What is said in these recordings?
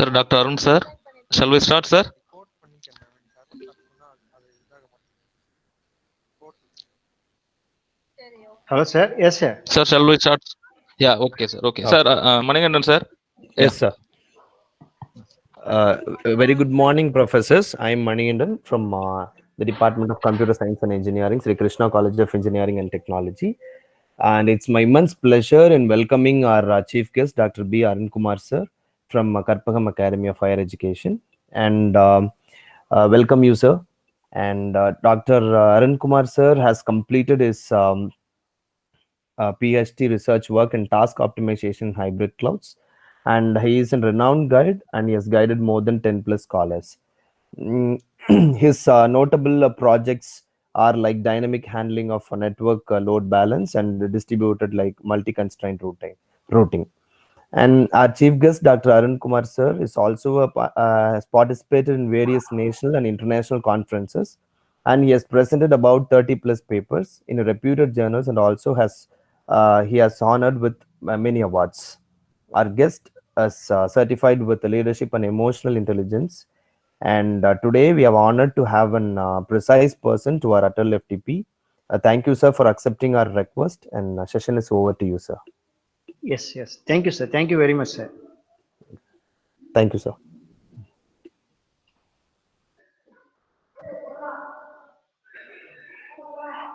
Sir, Dr. Arun, sir. Shall we start, sir? Hello, sir. Yes, sir. Sir, shall we start? Yeah, okay, sir. Okay. Sir, Manikandan, sir. Yeah. Yes, sir. Very good morning, professors. I am Manikandan from the Department of Computer Science and Engineering, Sri Krishna College of Engineering and Technology. And it's my immense pleasure in welcoming our chief guest, Dr. B. Arun Kumar, sir, from Karpagam Academy of Higher Education. And welcome you, sir. And Dr. Arun Kumar, sir, has completed his PhD research work in task optimization in hybrid clouds. And he is a renowned guide and he has guided more than 10 plus scholars. His notable projects are like dynamic handling of a network load balance and distributed like multi-constraint routing. And our chief guest, Dr. Arun Kumar sir, is also has participated in various national and international conferences, and he has presented about 30 plus papers in reputed journals, and also has he has honored with many awards. Our guest is certified with leadership and emotional intelligence, and today we are honored to have an precise person to our Atal FTP. Thank you, sir, for accepting our request, and session is over to you, sir. Yes, yes. Thank you, sir. Thank you very much, sir. Thank you, sir.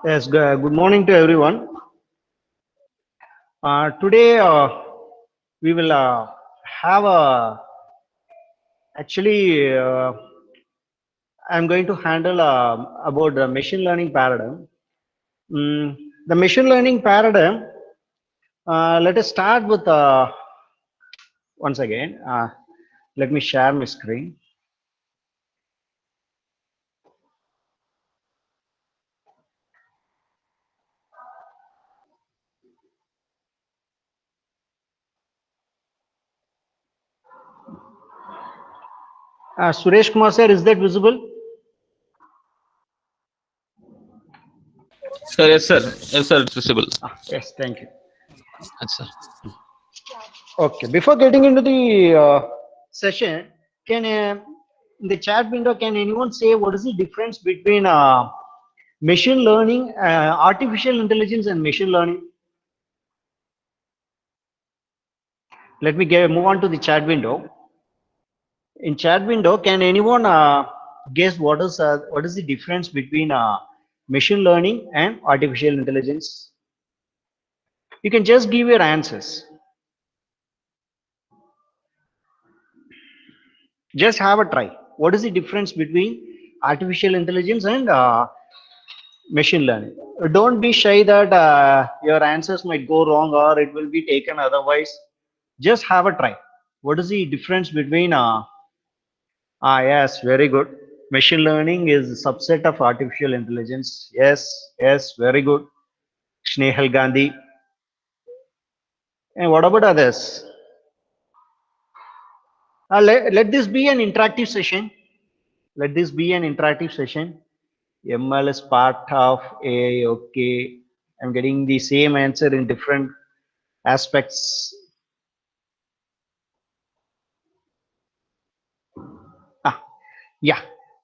Yes, good morning to everyone. Today we will have a actually I'm going to handle about the machine learning paradigm. The machine learning paradigm. Let us start with once again. Let me share my screen. Suresh Kumar sir, is that visible? Sir, yes, sir. Yes, sir, it's visible. Yes, thank you. Yes, sir. Okay, before getting into the session, can in the chat window, can anyone say what is the difference between machine learning, artificial intelligence, and machine learning? Let me move on to the chat window. In chat window, can anyone guess what is the difference between machine learning and artificial intelligence? You can just give your answers. Just have a try. What is the difference between artificial intelligence and machine learning? Don't be shy that your answers might go wrong or it will be taken otherwise. Just have a try. What is the difference between yes, very good. Machine learning is a subset of artificial intelligence. Yes, yes, very good. Snehal Gandhi. And what about others? Let this be an interactive session. Let this be an interactive session. ML is part of AI. Okay, I'm getting the same answer in different aspects. Yeah,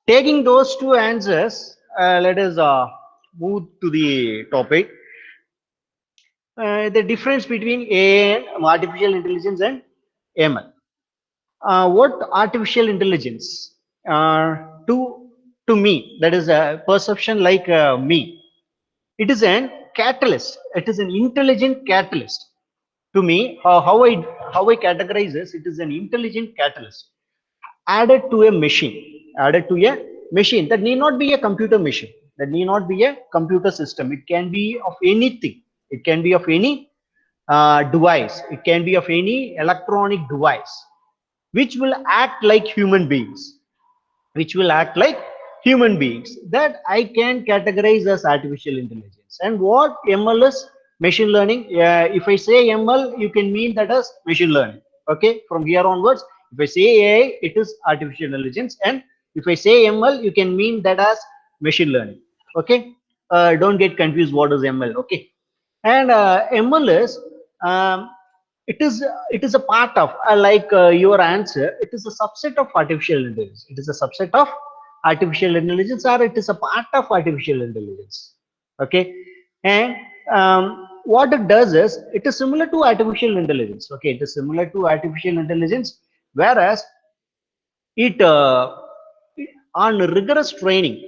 taking those two answers, let us move to the topic. The difference between AI and artificial intelligence and ML. What artificial intelligence? To me, that is a perception like me. It is an catalyst. It is an intelligent catalyst. To me, how I categorize this, it is an intelligent catalyst added to a machine, that need not be a computer machine, that need not be a computer system. It can be of anything. It can be of any device. It can be of any electronic device which will act like human beings, that I can categorize as artificial intelligence. And what ML is? Machine learning. If I say ML, you can mean that as machine learning. Okay, from here onwards, if I say AI, it is artificial intelligence, and if I say ML, you can mean that as machine learning. Okay, don't get confused what is ML. Okay, and ML is it is a part of your answer. It is a subset of artificial intelligence. It is a subset of artificial intelligence, or it is a part of artificial intelligence. Okay. And what it does is it is similar to artificial intelligence. Okay, it is similar to artificial intelligence, whereas it on rigorous training,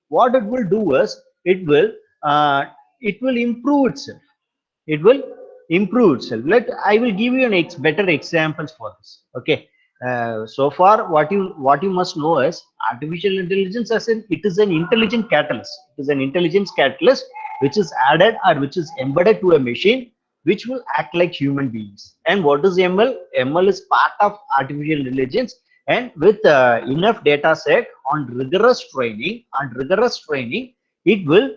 what it will do is uh, it will improve itself. It will improve itself. I will give you an better examples for this. Okay. So far what you must know is artificial intelligence as in it is an intelligent catalyst. It is an intelligence catalyst which is added or which is embedded to a machine which will act like human beings. And what is ML? ML is part of artificial intelligence, and with enough data set on rigorous training, it will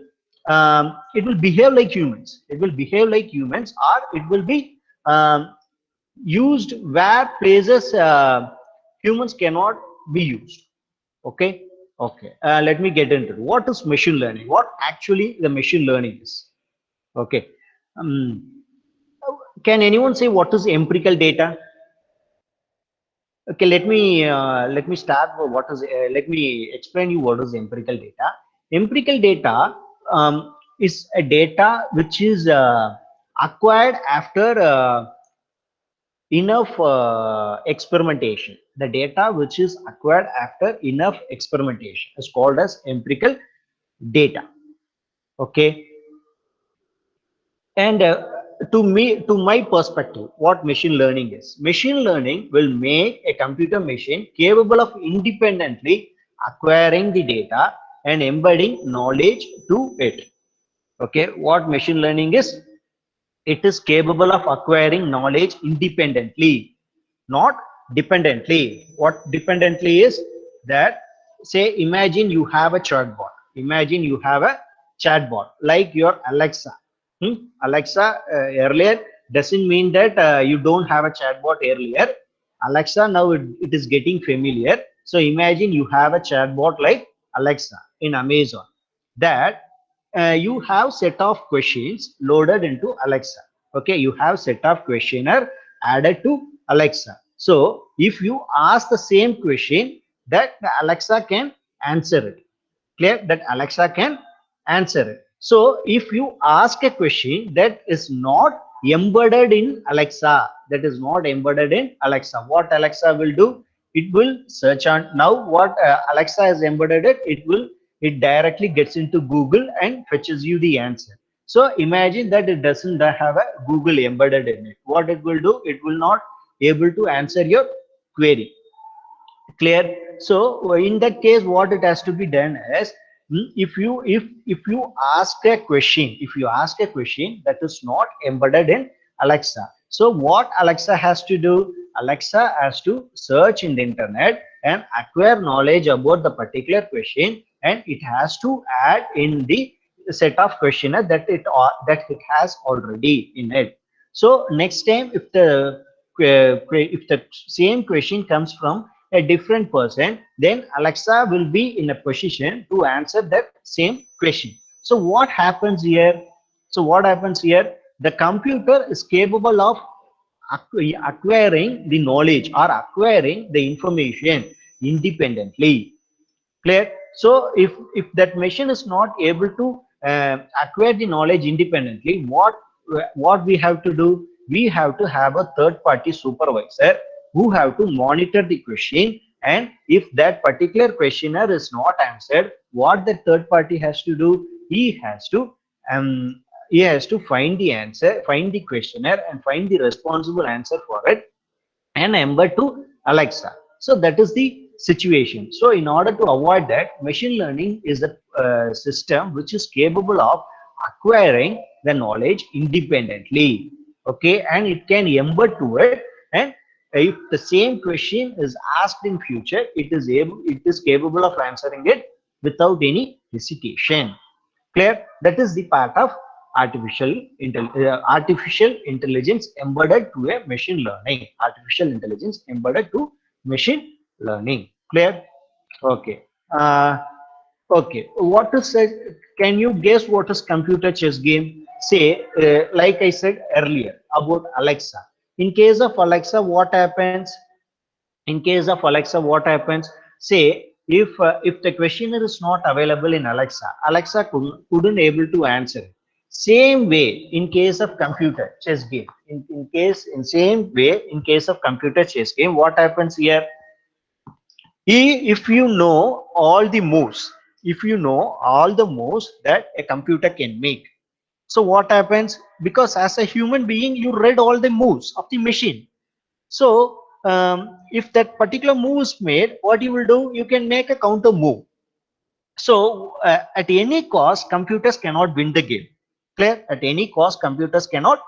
behave like humans. It will behave like humans, or it will be used where places humans cannot be used. Okay. Okay. Let me get into it. What is machine learning? What actually the machine learning is? Okay. Can anyone say what is empirical data? Okay, let me start with what is let me explain you what is empirical data. Empirical data is a data which is acquired after enough experimentation. The data which is acquired after enough experimentation is called as empirical data. Okay. And to my perspective, what machine learning is? Machine learning will make a computer machine capable of independently acquiring the data and embedding knowledge to it. Okay, what machine learning is? It is capable of acquiring knowledge independently, not dependently. What dependently is? That, say, imagine you have a chatbot. Imagine you have a chatbot like your Alexa. Alexa earlier doesn't mean that you don't have a chatbot earlier. Alexa now it is getting familiar. So imagine you have a chatbot like Alexa in Amazon, that you have set of questions loaded into Alexa. Okay, you have set of questionnaire added to Alexa. So if you ask the same question, that the Alexa can answer it. Clear? That Alexa can answer it. So if you ask a question that is not embedded in Alexa, what Alexa will do? It will search on. Now what Alexa has embedded it directly gets into Google and fetches you the answer. So imagine that it doesn't have a Google embedded in it. What it will do? It will not able to answer your query. Clear? So in that case, what it has to be done is, if you ask a question that is not embedded in Alexa, so what Alexa has to do? Alexa has to search in the internet and acquire knowledge about the particular question, and it has to add in the set of questionnaire that it has already in it. So next time, if the same question comes from a different person, then Alexa will be in a position to answer that same question. So what happens here? The computer is capable of acquiring the knowledge or acquiring the information independently. Clear? So if that machine is not able to acquire the knowledge independently, what we have to do? We have to have a third party supervisor who have to monitor the question, and if that particular questionnaire is not answered, what the third party has to do? Um, he has to find the answer, find the questionnaire, and find the responsible answer for it, and embed to Alexa. So that is the situation. So in order to avoid that, machine learning is a system which is capable of acquiring the knowledge independently. Okay, and it can embed to it, and if the same question is asked in future, it is capable of answering it without any hesitation. Clear? That is the part of artificial intelligence embedded to a machine learning. Artificial intelligence embedded to machine learning. Clear? Okay. Okay. What is it? Can you guess what is computer chess game? Say, like I said earlier, about Alexa. In case of Alexa, what happens? In case of Alexa, what happens? Say if the questionnaire is not available in Alexa, Alexa couldn't able to answer it. Same way in case of computer chess game. In same way in case of computer chess game, what happens here? If you know all the moves, if you know all the moves that a computer can make, so what happens? Because as a human being, you read all the moves of the machine. So if that particular move is made, what you will do? You can make a counter move. So at any cost, computers cannot win the game. Clear? At any cost, computers cannot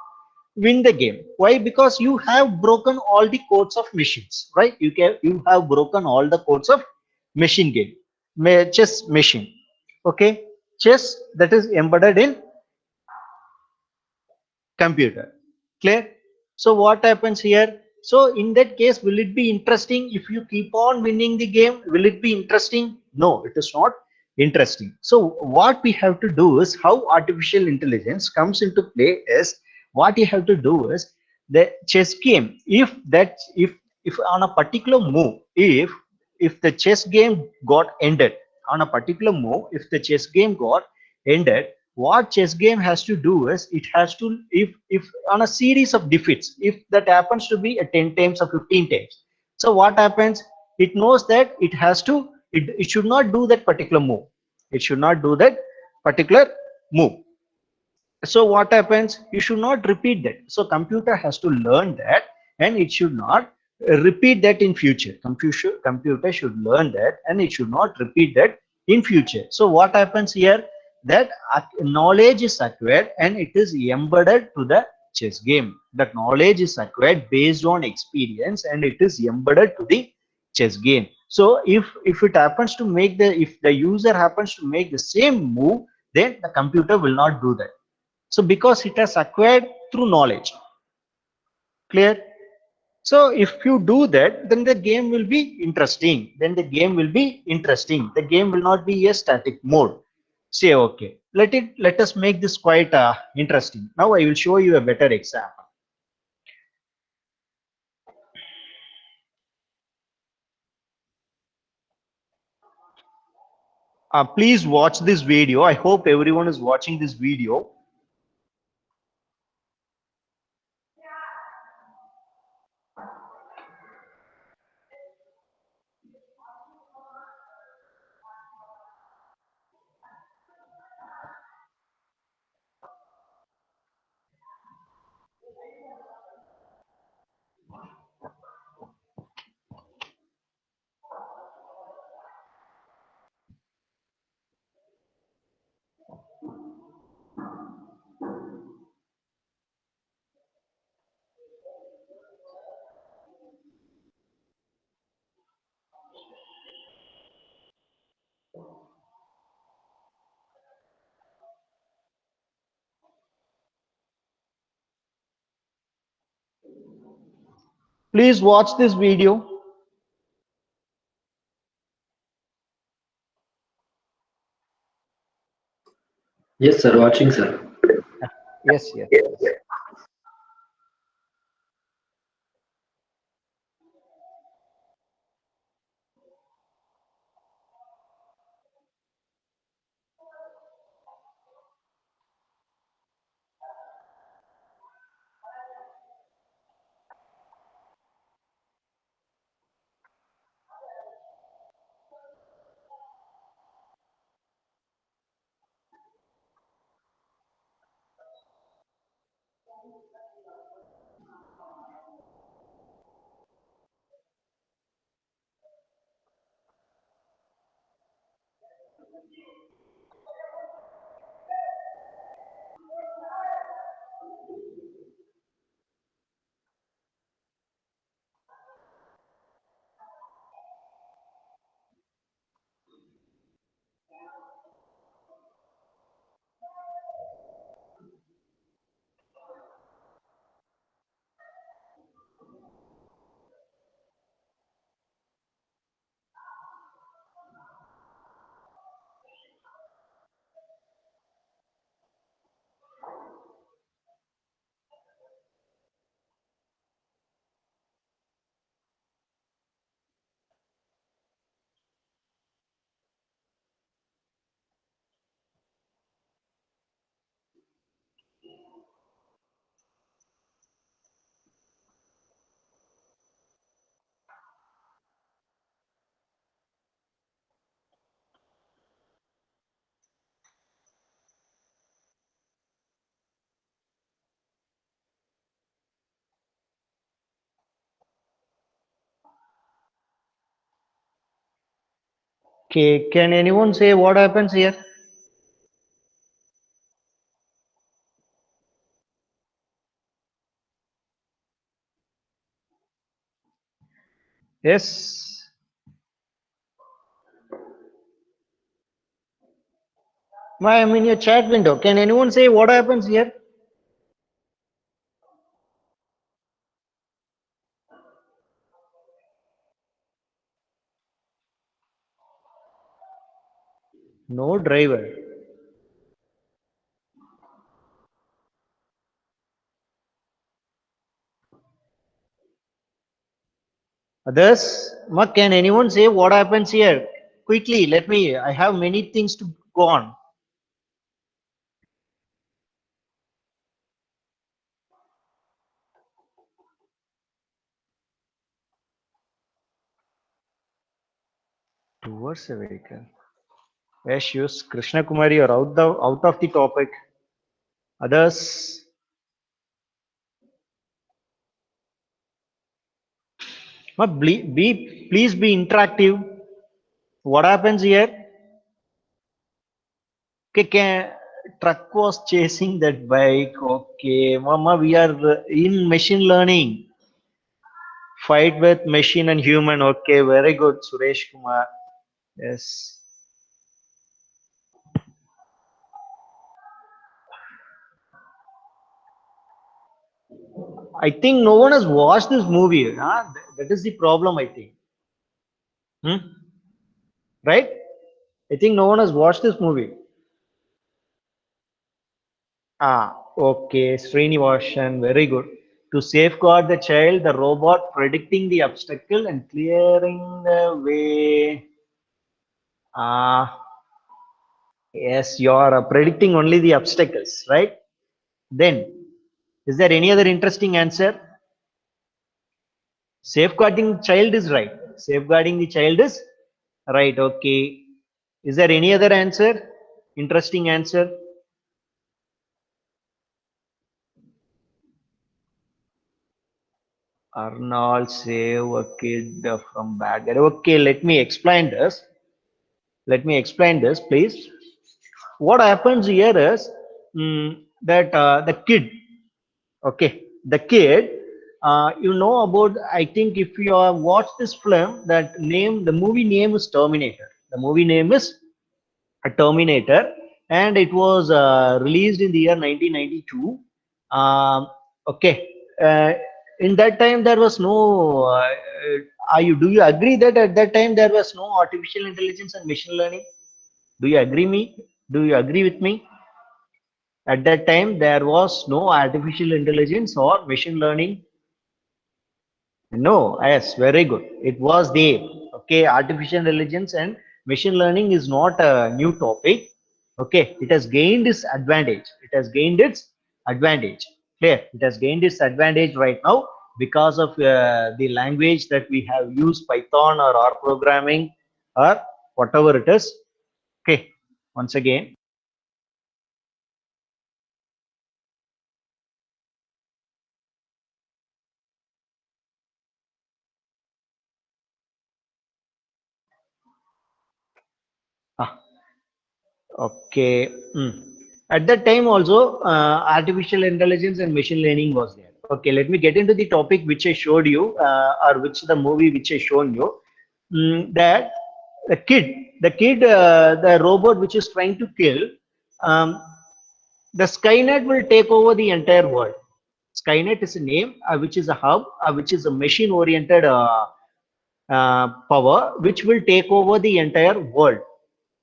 win the game. Why? Because you have broken all the codes of machines, right? You have broken all the codes of machine game, chess machine. Okay, chess that is embedded in computer. Clear? So what happens here? So in that case, will it be interesting if you keep on winning the game? Will it be interesting? No, it is not interesting. So what we have to do is, how artificial intelligence comes into play is, what you have to do is, the chess game, if on a particular move, if the chess game got ended on a particular move, if the chess game got ended, what chess game has to do is, it has to, if on a series of defeats, if that happens to be a 10 times or 15 times, so what happens? It knows that it should not do that particular move. It should not do that particular move. So what happens? You should not repeat that. So computer has to learn that, and it should not repeat that in future. Computer should learn that, and it should not repeat that in future. So what happens here? That knowledge is acquired, and it is embedded to the chess game. That knowledge is acquired based on experience, and it is embedded to the chess game. So if it happens to make the, if the user happens to make the same move, then the computer will not do that. So because it has acquired through knowledge. Clear? So if you do that, then the game will be interesting. Then the game will be interesting. The game will not be a static mode. Say, okay, let us make this quite interesting. Now I will show you a better example. Please watch this video. I hope everyone is watching this video. Please watch this video. Yes, sir. Watching, sir. Yes, yes, yes. Okay, can anyone say what happens here? Yes. I'm in your chat window. Can anyone say what happens here? No driver. Others? Can anyone say what happens here? Quickly, let me. I have many things to go on. Towards a vehicle. Yes, yes. Krishna Kumari, you're out of the topic. Others? Please be interactive. What happens here? Okay, truck was chasing that bike. Okay, Mama, we are in machine learning. Fight with machine and human. Okay, very good, Suresh Kumar. Yes. I think no one has watched this movie. Huh? That is the problem, I think. Hmm? Right? I think no one has watched this movie. Okay, Srinivasan, very good. To safeguard the child, the robot predicting the obstacle and clearing the way. Yes, you are predicting only the obstacles, right? Then, is there any other interesting answer? Safeguarding child is right. Safeguarding the child is right. Okay. Is there any other answer? Interesting answer? Arnold save a kid from bad guy. Okay, let me explain this. Let me explain this, please. What happens here is that the kid, okay, the kid, you know about, I think if you have watched this film, the movie name is Terminator. The movie name is a Terminator, and it was released in the year 1992. Okay, in that time there was no. Do you agree that at that time there was no artificial intelligence and machine learning? Do you agree me? Do you agree with me? At that time there was no artificial intelligence or machine learning. No, yes, very good. It was there. Okay, artificial intelligence and machine learning is not a new topic. Okay, it has gained its advantage. It has gained its advantage. Clear? It has gained its advantage right now because of the language that we have used, Python or R programming or whatever it is. Okay, once again. Ah, okay. At that time also, artificial intelligence and machine learning was there. Okay, let me get into the topic which I showed you, or which the movie which I shown you. That the robot which is trying to kill, um, the Skynet will take over the entire world. Skynet is a name, which is a hub, which is a machine-oriented power, which will take over the entire world,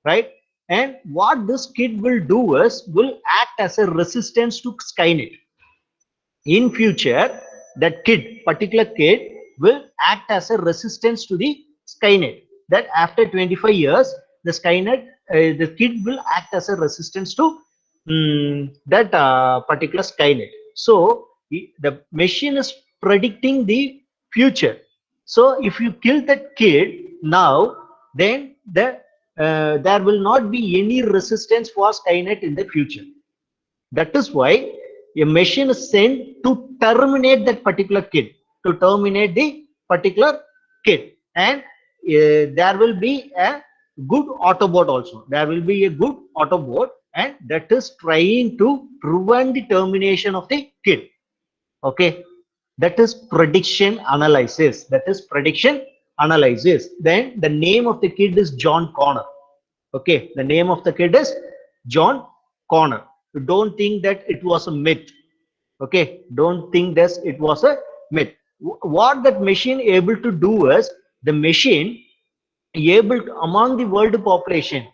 right? And what this kid will do is will act as a resistance to Skynet. In future, that particular kid, will act as a resistance to the Skynet. That after 25 years, the Skynet, the kid will act as a resistance to that particular Skynet. So the machine is predicting the future. So if you kill that kid now, then there will not be any resistance for Skynet in the future. That is why a machine is sent to terminate that particular kid, and there will be a good Autobot also. There will be a good Autobot, and that is trying to prevent the termination of the kid. Okay, that is prediction analysis. That is prediction analysis. Then the name of the kid is John Connor. Okay, the name of the kid is John Connor. You don't think that it was a myth. Okay, don't think that it was a myth. What that machine able to do is, the machine able to, among the world population,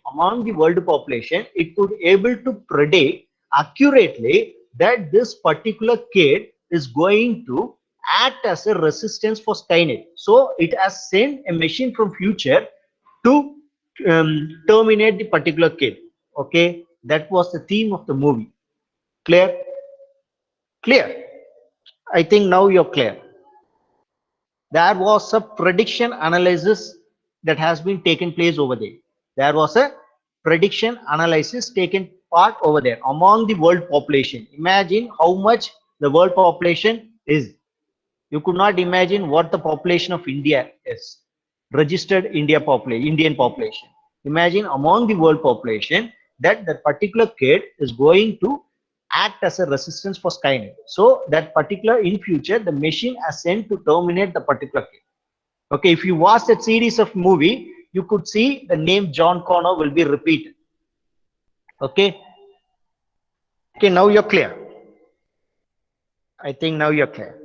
it could able to predict accurately that this particular kid is going to act as a resistance for Skynet. So it has sent a machine from future to terminate the particular kid. Okay, that was the theme of the movie. Clear? Clear? I think now you're clear. There was a prediction analysis that has been taken place over there. There was a prediction analysis taken part over there among the world population. Imagine how much the world population is. You could not imagine what the population of India is. Registered Indian population. Imagine among the world population that the particular kid is going to act as a resistance for Skynet. So that particular, in future, the machine has sent to terminate the particular kid. Okay, if you watch that series of movie, you could see the name John Connor will be repeated. Okay. Okay, now you're clear. I think now you're clear.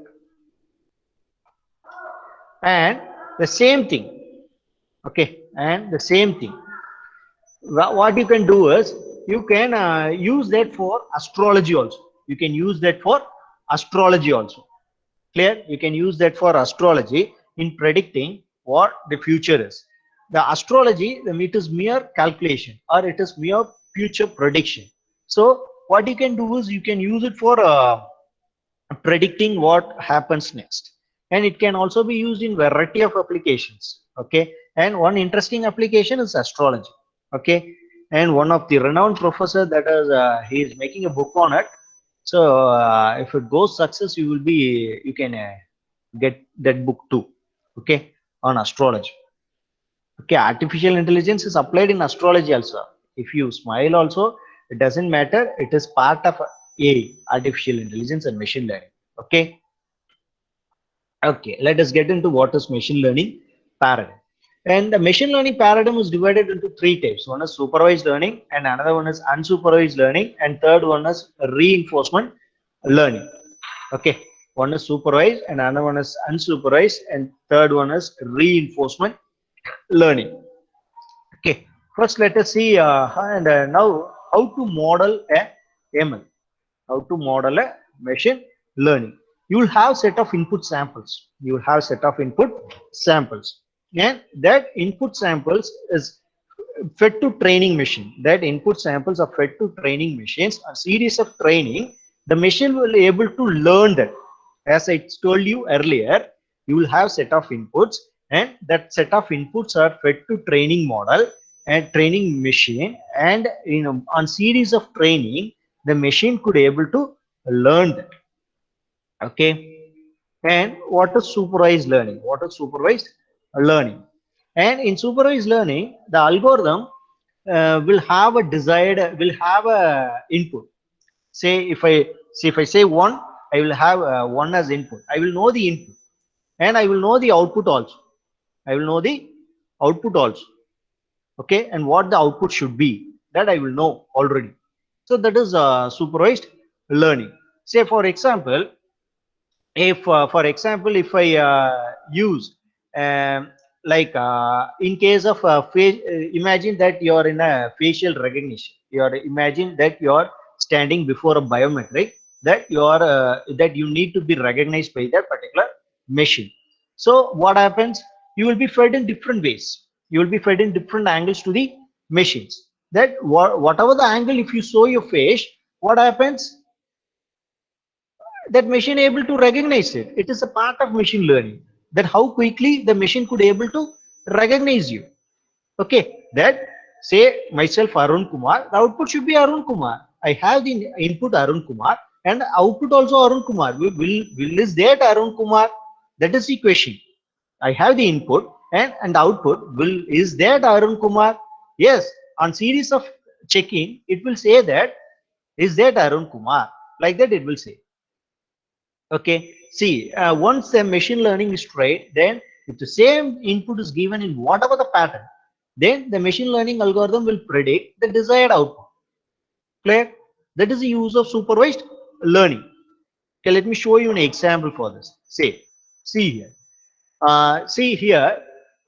And the same thing. Okay, and the same thing. What you can do is, you can use that for astrology also. You can use that for astrology also. Clear? You can use that for astrology in predicting what the future is. The astrology, it is mere calculation, or it is mere future prediction. So what you can do is, you can use it for predicting what happens next. And it can also be used in variety of applications. Okay, and one interesting application is astrology. Okay, and one of the renowned professor that is he is making a book on it. So if it goes success, you can get that book too. Okay, on astrology. Okay, artificial intelligence is applied in astrology also. If you smile also, it doesn't matter. It is part of AI, artificial intelligence and machine learning. Okay. Okay, let us get into what is machine learning paradigm. And the machine learning paradigm is divided into three types. One is supervised learning, and another one is unsupervised learning, and third one is reinforcement learning. Okay, one is supervised, and another one is unsupervised, and third one is reinforcement learning. Okay, first let us see now how to model a ML, how to model a machine learning. You will have set of input samples. You will have set of input samples, and that input samples is fed to training machine. That input samples are fed to training machines. A series of training, the machine will be able to learn that. As I told you earlier, you will have set of inputs, and that set of inputs are fed to training model and training machine, and on series of training, the machine could able to learn that. Okay, and what is supervised learning? What is supervised learning? And in supervised learning, the algorithm will have a input. Say if I say 1, I will have 1 as input. I will know the input, and I will know the output also. I will know the output also. Okay, and what the output should be, that I will know already. So that is supervised learning. Say for example, if if I use in case of imagine that you are in a facial recognition. Imagine that you are standing before a biometric, that you need to be recognized by that particular machine. So what happens? You will be fed in different ways. You will be fed in different angles to the machines. That whatever the angle, if you show your face, what happens? That machine able to recognize it. It is a part of machine learning, that how quickly the machine could able to recognize you. Okay, that say myself Arun Kumar, the output should be Arun Kumar. I have the input Arun Kumar, and output also Arun Kumar. Will is that Arun Kumar? That is the question. I have the input, and output is that Arun Kumar. Yes, on series of checking, it will say that is that Arun Kumar, like that it will say. Okay, see, once the machine learning is trained, then if the same input is given in whatever the pattern, then the machine learning algorithm will predict the desired output. Clear? That is the use of supervised learning. Okay, let me show you an example for this. Say, see here. See here,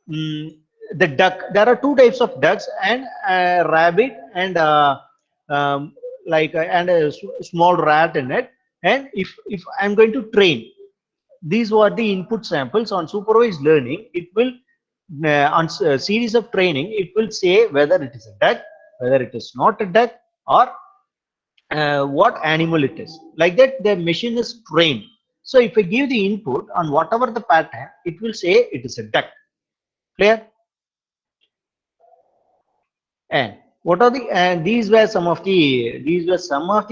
the duck. There are two types of ducks, and rabbit, and and a small rat in it. And if I'm going to train, these were the input samples on supervised learning. It will on a series of training, it will say whether it is a duck, whether it is not a duck, or what animal it is. Like that, the machine is trained. So if I give the input on whatever the pattern, it will say it is a duck. Clear? And what are the, and these were some of the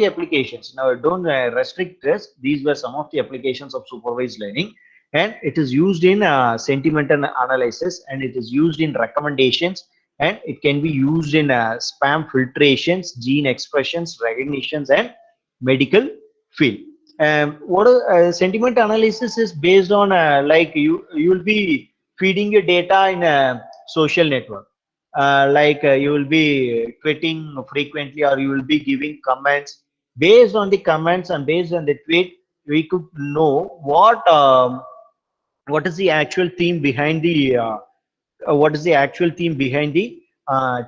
applications. Now don't restrict this. These were some of the applications of supervised learning, and it is used in sentiment analysis, and it is used in recommendations, and it can be used in spam filtrations, gene expressions, recognitions, and medical field. What sentiment analysis is based on, like you will be feeding your data in a social network, you will be tweeting frequently, or you will be giving comments. Based on the comments and based on the tweet, we could know what is the actual theme behind the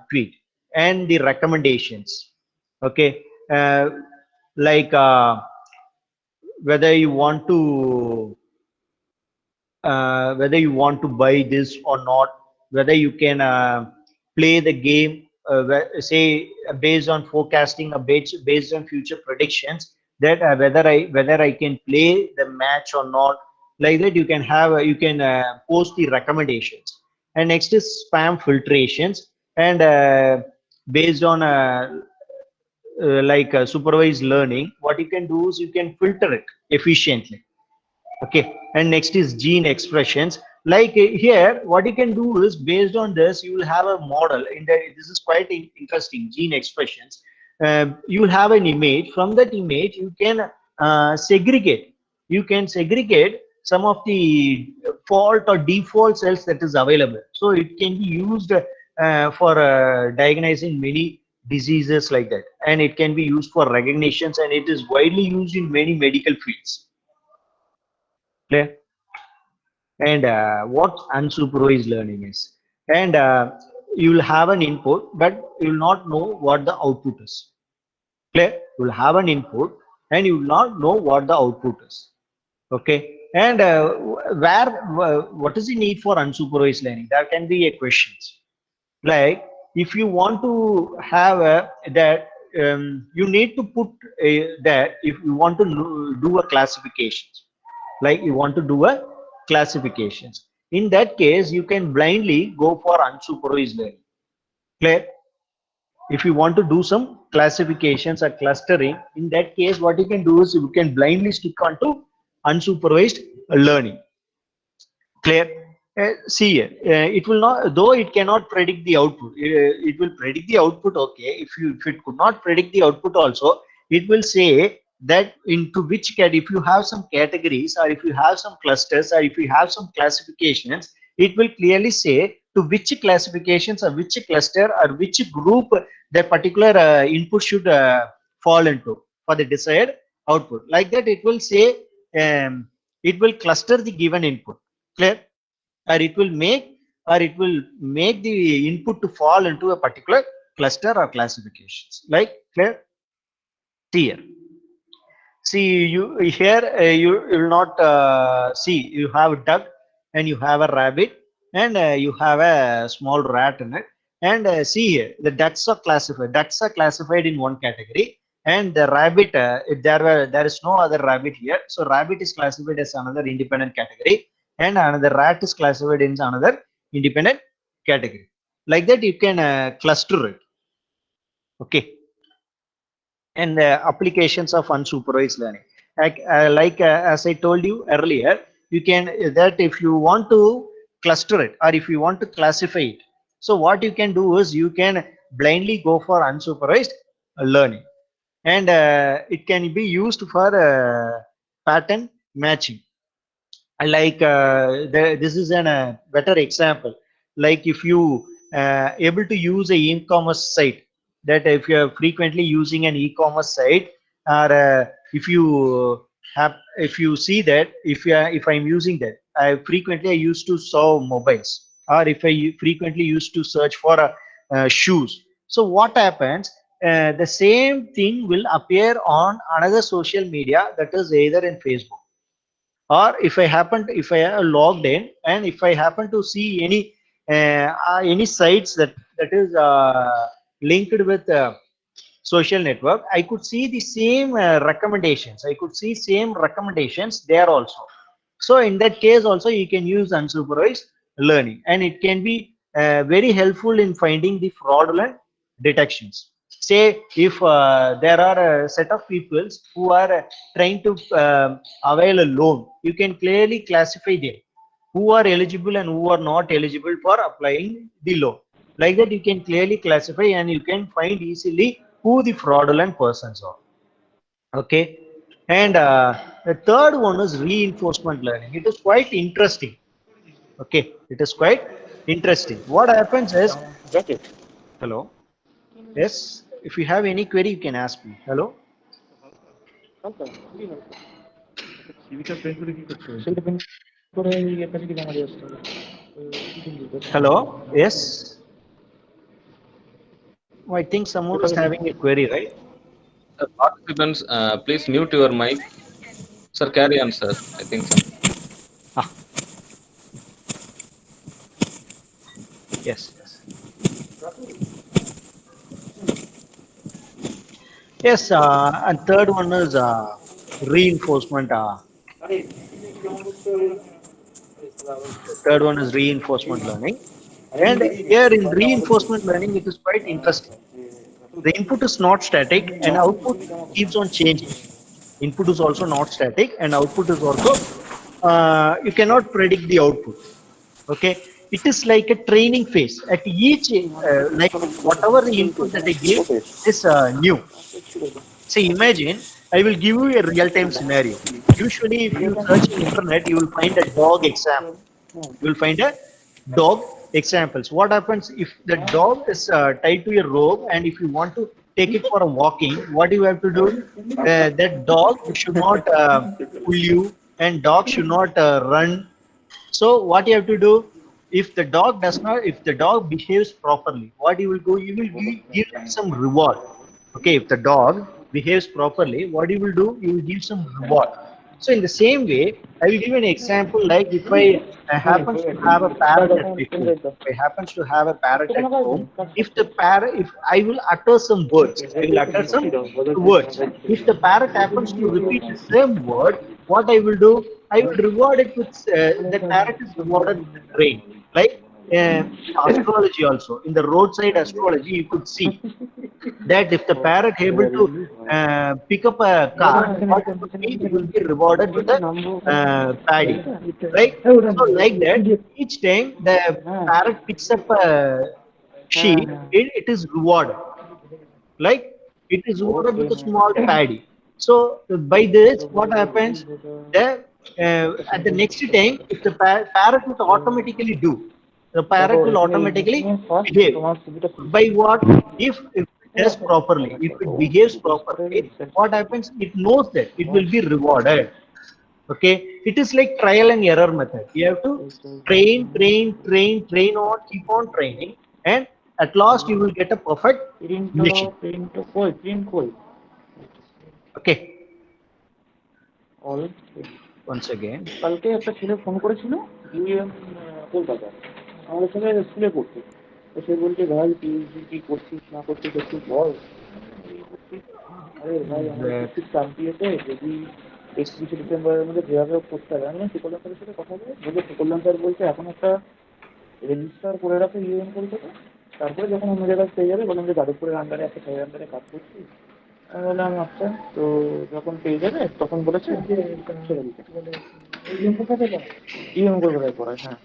tweet, and the recommendations. Okay, like whether you want to buy this or not, whether you can play the game, say based on forecasting, or based on future predictions, that whether I can play the match or not. Like that, you can have you can post the recommendations. And next is spam filtrations, and based on supervised learning, what you can do is you can filter it efficiently. Okay, and next is gene expressions. Here, what you can do is, based on this, you will have a model in the, this is quite interesting, gene expressions. You will have an image. From that image, you can segregate some of the fault or default cells that is available, so it can be used for diagnosing many diseases, like that, and it can be used for recognitions, and it is widely used in many medical fields. Clear? And what unsupervised learning is, and you will have an input, but you will not know what the output is. Clear? You will have an input, and you will not know what the output is. Okay, and what is the need for unsupervised learning? There can be a questions, like if you want to have that, you need to put that, if you want to do a classifications, like you want to do a classifications, in that case you can blindly go for unsupervised learning. Clear? If you want to do some classifications or clustering, in that case what you can do is you can blindly stick on to unsupervised learning. Clear? See here, it will not, though it cannot predict the output, it will predict the output. Okay, if it could not predict the output also, it will say that into which if you have some categories, or if you have some clusters, or if you have some classifications, it will clearly say to which classifications, or which cluster, or which group that particular input should fall into for the desired output. Like that, it will say, it will cluster the given input. Clear? Or it will make the input to fall into a particular cluster or classifications. Like, clear? Here, see, you here, you will not see, you have a duck, and you have a rabbit, and you have a small rat in it. And see here, the ducks are classified in one category, and the rabbit, there is no other rabbit here, so rabbit is classified as another independent category, and another rat is classified in another independent category. Like that, you can cluster it. Okay, and applications of unsupervised learning, as I told you earlier, you can, that if you want to cluster it, or if you want to classify it, So what you can do is you can blindly go for unsupervised learning, and it can be used for pattern matching. Like this is an better example. Like if you able to use a e-commerce site, that if you are frequently using an e-commerce site, or if you see that if I'm using that, I used to solve mobiles, or if I frequently used to search for shoes. So what happens, the same thing will appear on another social media, that is either in Facebook, or if I are logged in, and if I happen to see any sites that is linked with social network, I could see the same recommendations. I could see same recommendations there also. So in that case also you can use unsupervised learning, and it can be very helpful in finding the fraudulent detections. Say if there are a set of people who are trying to avail a loan, you can clearly classify them, who are eligible and who are not eligible for applying the loan. Like that you can clearly classify, and you can find easily who the fraudulent persons are. Okay. And the third one is reinforcement learning. It is quite interesting. Okay, it is quite interesting. What happens is, hello, yes, if you have any query you can ask me. Hello, hello, yes. Oh, I think someone is having a query, right? Sir, participants, please mute your mic. Sir, carry on, sir. I think some. Ah, yes, yes. Yes, and third one is reinforcement. Third one is reinforcement learning. And here in reinforcement learning, it is quite interesting. The input is not static and output keeps on changing. Input is also not static and output is also, you cannot predict the output. Okay. It is like a training phase. At each, like whatever the input that I give is new. See, imagine I will give you a real-time scenario. Usually, if you search in internet, you will find a dog example. You will find a dog examples. What happens if the dog is tied to a rope, and if you want to take it for a walking, what you have to do? That dog should not pull you, and dog should not run. So what you have to do? If the dog does not, if the dog behaves properly, what you will do? You will give it some reward. Okay, if the dog behaves properly, what you will do? You will give some reward. So in the same way, I will give an example. Like if I happens to have a parrot at my home, if I happens to have a parrot at home, if the parrot, if I will utter some words, I will utter some words. If the parrot happens to repeat the same word, what I will do? I will reward it with the parrot is rewarded with the train. Like in astrology also, in the roadside astrology, you could see that if the parrot able to pick up a car, what it would be, it will be rewarded with a paddy, right? So like that, each time the parrot picks up a sheep, it is rewarded. Like it is rewarded with a small paddy. So by this, what happens? The at the next time, if the parrot would automatically do, the parrot will automatically behave. By what? If it does properly, if it behaves properly, what happens? It knows that it will be rewarded. Okay, it is like trial and error method. You have to train on, keep on training, and at last you will get a perfect machine. Okay, once again. কালকে একটা ছেলে phone করেছিল UM Kolkata, আমাদের সঙ্গে স্কুলে পড়তো। তো সে বলছে, ভাই তুই কি করছিস না করছিস একটু বল। আরে ভাই আমার কিছু চাপ দিয়েছে, যদি 31শে ডিসেম্বরের মধ্যে যেভাবে করতে হবে। আমি সুকল্যাণ স্যারের সাথে কথা বলে সুকল্যাণ স্যার বলছে এখন একটা রেজিস্টার করে রাখো ইউএম কলকাতা, তারপরে যখন অন্য জায়গায় পেয়ে যাবে। বললাম যে যাদবপুরের আন্ডারে একটা স্যারের আন্ডারে কাজ করছি। আমি বললাম আচ্ছা, তো যখন পেয়ে যাবে তখন বলেছে যে ছেড়ে দিতে। ইউএম কলকাতায় পড়ায়, হ্যাঁ।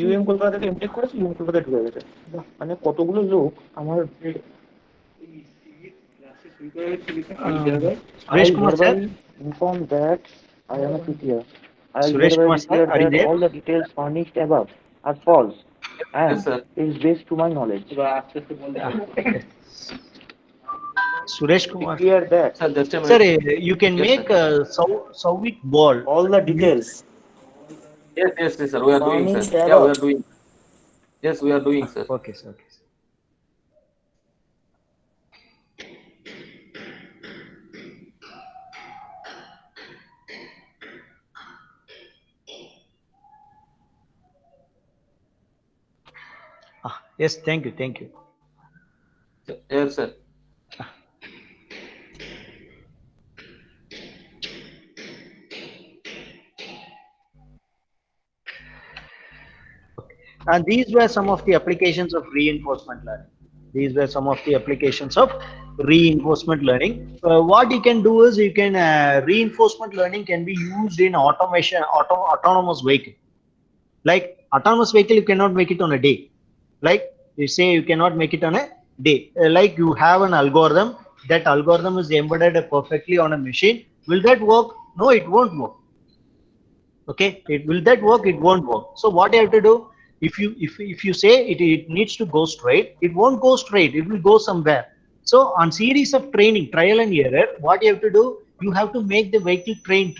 ইউএম কলকাতা থেকে এমটেক করেছে, ইউএম কলকাতায় ঢুকে গেছে। মানে কতগুলো লোক আমার Suresh Kumar sir, inform that I am a CTR. I Suresh hereby Kumar sir, declare are you that there? all the details furnished above are false Yes, and sir. is based to my knowledge. Suresh Kumar. Declare that Sir, just a Sir, minute. you can Yes, make sir. a Sovic ball. all the details Yes, sir. We are doing, sir. furnished Yeah, we above are doing. Yes, we are doing, sir. Okay, sir. Okay, sir. Yes, thank you, thank you. Yes, sir. And these were some of the applications of reinforcement learning. These were some of the applications of reinforcement learning. What you can do is you can reinforcement learning can be used in automation, autonomous vehicle. Like autonomous vehicle, you cannot make it on a day. Like you say, you cannot make it on a day. Like you have an algorithm. That algorithm is embedded perfectly on a machine. Will that work? No, it won't work. Okay, it will that work? It won't work. So what you have to do, if you say it needs to go straight, it won't go straight, it will go somewhere. So on series of training, trial and error, what you have to do, you have to make the vehicle train,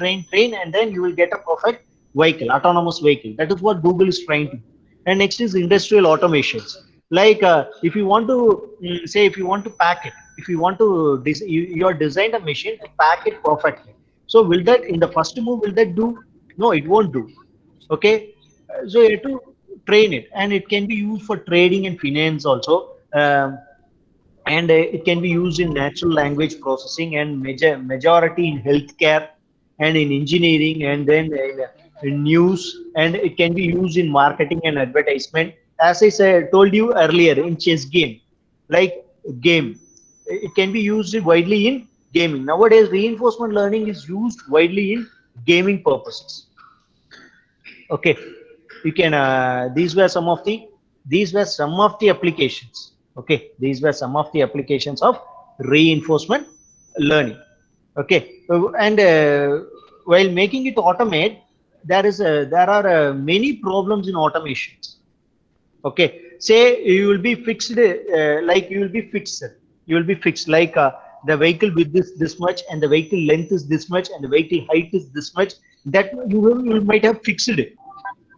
and then you will get a perfect vehicle, autonomous vehicle. That is what Google is trying to do. And next is industrial automations. Like if you want to say, if you want to pack it, if you want to you are designed a machine to pack it perfectly. So will that, in the first move, will that do? No, it won't do. Okay. So you have to train it, and it can be used for trading and finance also. And it can be used in natural language processing, and majority in healthcare and in engineering, and then in news, and it can be used in marketing and advertisement, as I said, told you earlier, in chess game, like game. It can be used widely in gaming. Nowadays reinforcement learning is used widely in gaming purposes. Okay, you can these were some of the applications. Okay, these were some of the applications of reinforcement learning. Okay. And while making it automate, there are many problems in automations. Okay, say you will be fixed, like you will be fixed, like the vehicle width is this much, and the vehicle length is this much, and the vehicle height is this much, that you might have fixed it.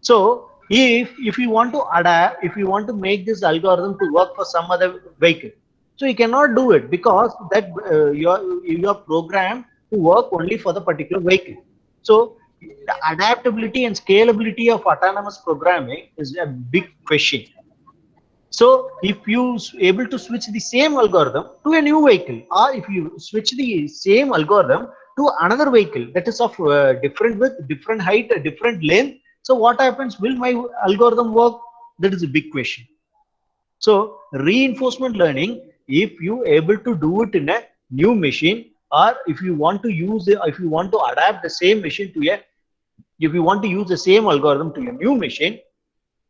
So if you want to adapt, if you want to make this algorithm to work for some other vehicle, so you cannot do it, because that you are programmed to work only for the particular vehicle. So the adaptability and scalability of autonomous programming is a big question. So if you able to switch the same algorithm to a new vehicle, or if you switch the same algorithm to another vehicle that is of different width, different height, different length, so what happens? Will my algorithm work? That is a big question. So reinforcement learning, if you able to do it in a new machine, or if you want to use the, if you want to adapt the same machine to a, if you want to use the same algorithm to a new machine,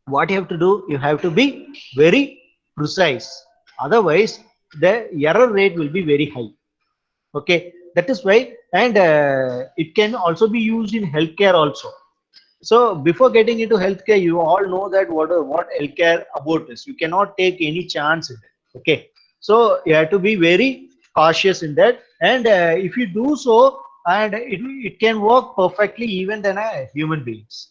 what you have to do, you have to be very precise. Otherwise the error rate will be very high. Okay, that is why. And it can also be used in healthcare also. So before getting into healthcare, you all know that what healthcare about is. You cannot take any chance in it. Okay, so you have to be very cautious in that. And if you do so, and it can work perfectly even than a human beings.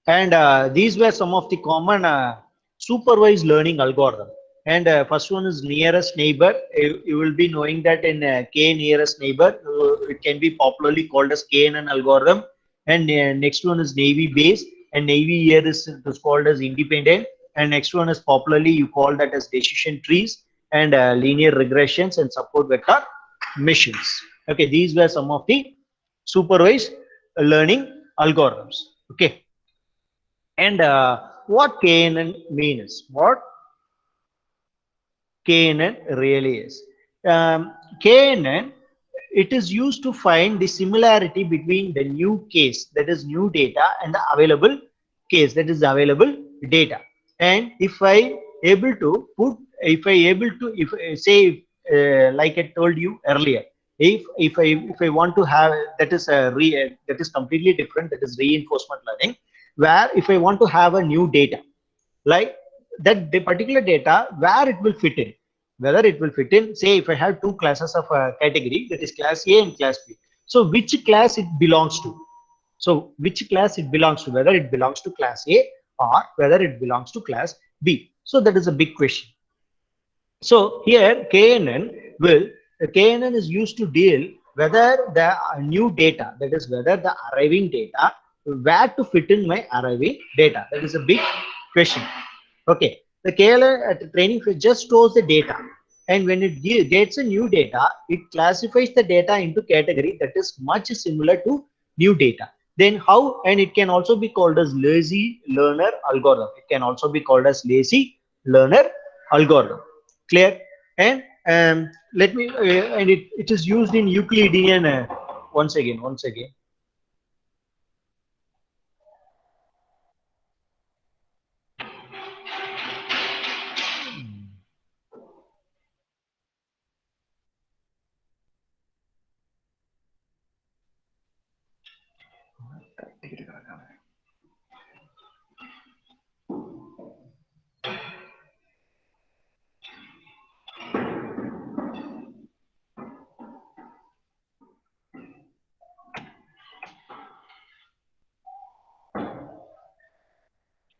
And these were some of the common supervised learning algorithm. And first one is nearest neighbor. You will be knowing that in K nearest neighbor, it can be popularly called as KNN algorithm. And next one is Navy base, and Navy here is called as independent. And next one is popularly you call that as decision trees, and linear regressions, and support vector machines. Okay, these were some of the supervised learning algorithms. Okay. And what KNN means, what KNN really is. KNN it is used to find the similarity between the new case, that is new data, and the available case, that is available data. And if I able to put, if I able to, if say, like I told you earlier, if I want to have, that is that is completely different, that is reinforcement learning, where if I want to have a new data, like that the particular data, where it will fit in, whether it will fit in, say if I have two classes of a category, that is class A and class B, so which class it belongs to, so which class it belongs to, whether it belongs to class A or whether it belongs to class B. So that is a big question. So here KNN is used to deal whether the new data, that is whether the arriving data, where to fit in my arriving data. That is a big question. Okay, the KLN at the training phase just stores the data, and when it gets a new data, it classifies the data into category that is much similar to new data. Then how, and it can also be called as lazy learner algorithm. It can also be called as lazy learner algorithm. Clear? And let me and it is used in Euclidean once again.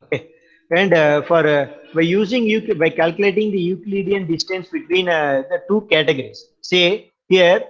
Okay. And for by using by calculating the Euclidean distance between the two categories, say here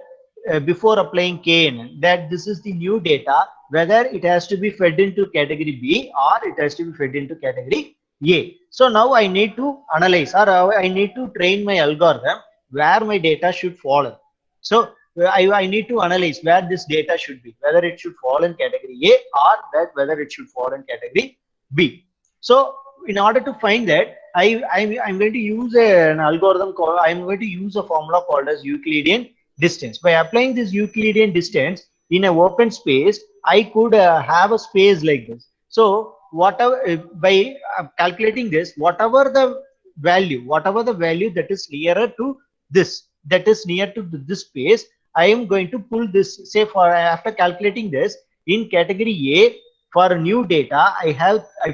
before applying KN, that this is the new data, whether it has to be fed into category B or it has to be fed into category A. So now I need to analyze, or I need to train my algorithm where my data should fall in. So I need to analyze where this data should be, whether it should fall in category A or that whether it should fall in category B. So in order to find that, I'm going to use an algorithm called, I'm going to use a formula called as Euclidean distance. By applying this Euclidean distance in an open space, I could have a space like this. So whatever, by calculating this, whatever the value that is nearer to this, that is near to this space, I am going to pull this, say for after calculating this in category A, for new data, I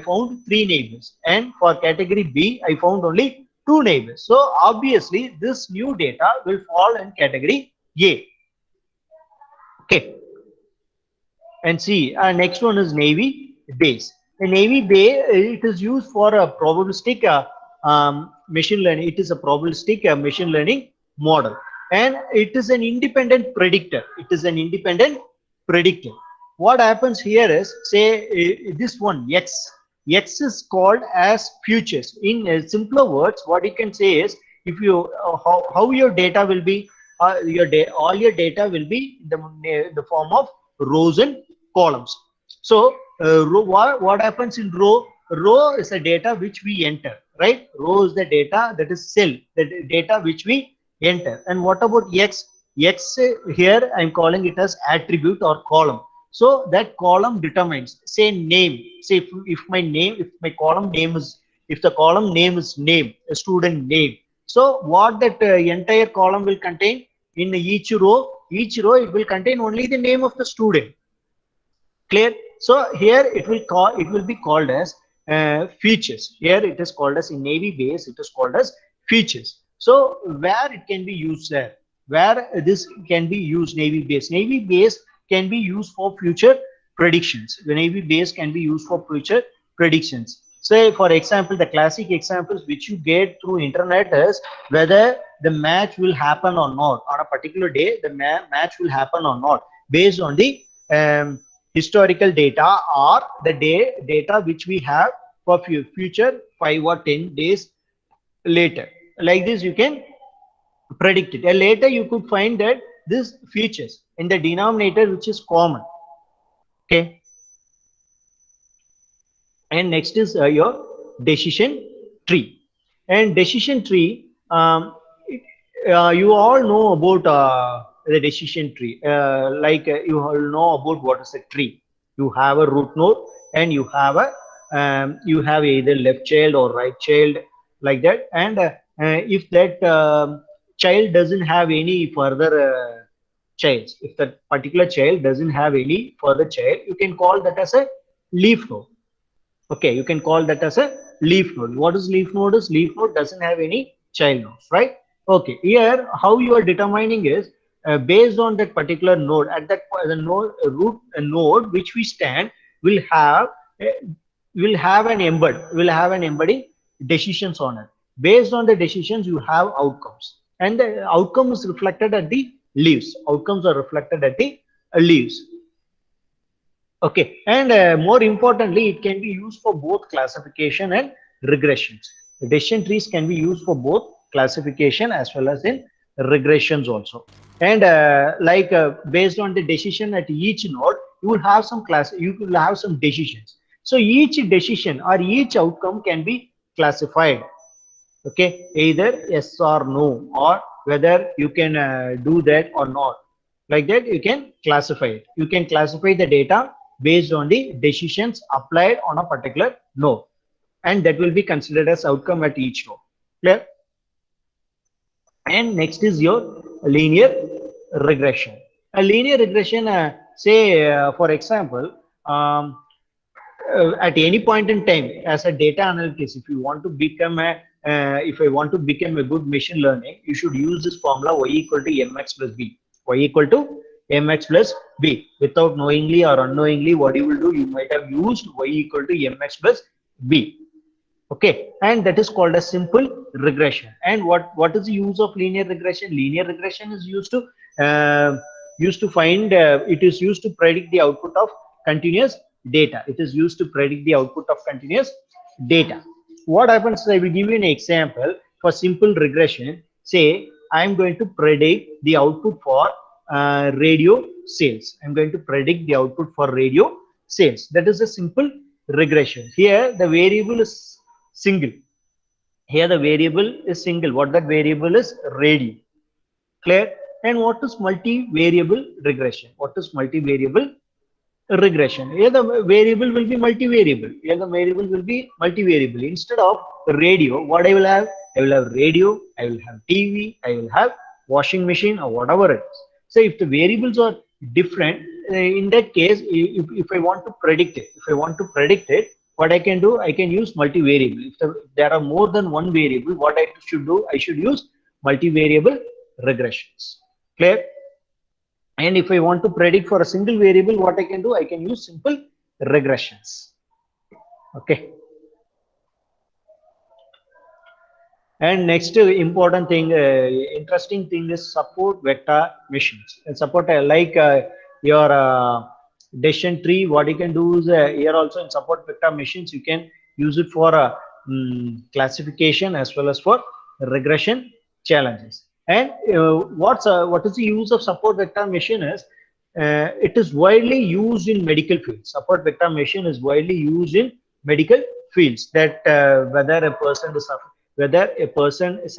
found 3 neighbors, and for category B, I found only 2 neighbors. So obviously, this new data will fall in category A. Okay. And see, next one is Navy Bayes. The Navy Bayes, it is used for a probabilistic machine learning. It is a probabilistic machine learning model, and it is an independent predictor. What happens here is, say this one X is called as futures. In simpler words, what you can say is, if you how your data will be, all your data will be in the form of rows and columns. So what happens in row is the data which we enter, right? Row is the data, that is cell, the data which we enter. And what about X? Here I'm calling it as attribute or column. So that column determines, say name, say if the column name is name, a student name. So what that entire column will contain, in each row it will contain only the name of the student. Clear? So here it will be called as features. Here it is called as, in Navy Bayes, it is called as features. So where it can be used there, where this can be used, Navy Bayes can be used for future predictions. The Navy Bayes can be used for future predictions. Say for example, the classic examples which you get through internet is whether the match will happen or not on a particular day. The match will happen or not based on the historical data or the data which we have for future 5 or 10 days later. Like this, you can predict it. And later you could find that this features in the denominator which is common. Okay. And next is your decision tree. And decision tree, you all know about the decision tree. You all know about what is a tree. You have a root node, and you have either left child or right child, like that. And if that child doesn't have any further child, if that particular child doesn't have any further child, you can call that as a leaf node. Okay, you can call that as a leaf node. What is leaf node? Is leaf node doesn't have any child nodes, right? Okay, here how you are determining is based on that particular node. At that the node root node which we stand will have an embedding decisions on it. Based on the decisions, you have outcomes, and the outcome is reflected at the leaves. Outcomes are reflected at the leaves. Okay, and more importantly, it can be used for both classification and regressions. The decision trees can be used for both classification as well as in regressions also. And based on the decision at each node, you will have some decisions. So each decision or each outcome can be classified. Okay, either yes or no, or whether you can do that or not. Like that, you can classify it. You can classify the data based on the decisions applied on a particular node, and that will be considered as outcome at each node. Clear? And next is your linear regression. A linear regression, for example, at any point in time, as a data analyst, if you want to become if I want to become a good machine learning, you should use this formula: y equal to mx plus b. Y equal to mx plus b. Without knowingly or unknowingly, what you will do, you might have used y equal to mx plus b. Okay, and that is called a simple regression. And what is the use of linear regression? Linear regression is used to find it is used to predict the output of continuous data. It is used to predict the output of continuous data. What happens? I will give you an example for simple regression. Say I am going to predict the output for radio sales. I'm going to predict the output for radio sales. That is a simple regression. Here the variable is single. Here the variable is single. What that variable is? Radio. Clear? And what is multivariable regression? What is multivariable regression? Here the variable will be multivariable. Here the variable will be multivariable. Instead of radio, what I will have? I will have radio, I will have TV, I will have washing machine, or whatever it is. So if the variables are different, in that case, if I want to predict it, what I can do, I can use multivariable. If there are more than one variable, what I should do, I should use multivariable regressions. Clear? And if I want to predict for a single variable, what I can do, I can use simple regressions. Okay. And next important thing, interesting thing is support vector machines. And support your decision tree. What you can do is here also in support vector machines, you can use it for classification as well as for regression challenges. And what is the use of support vector machine is it is widely used in medical fields. Support vector machine is widely used in medical fields. That whether a person is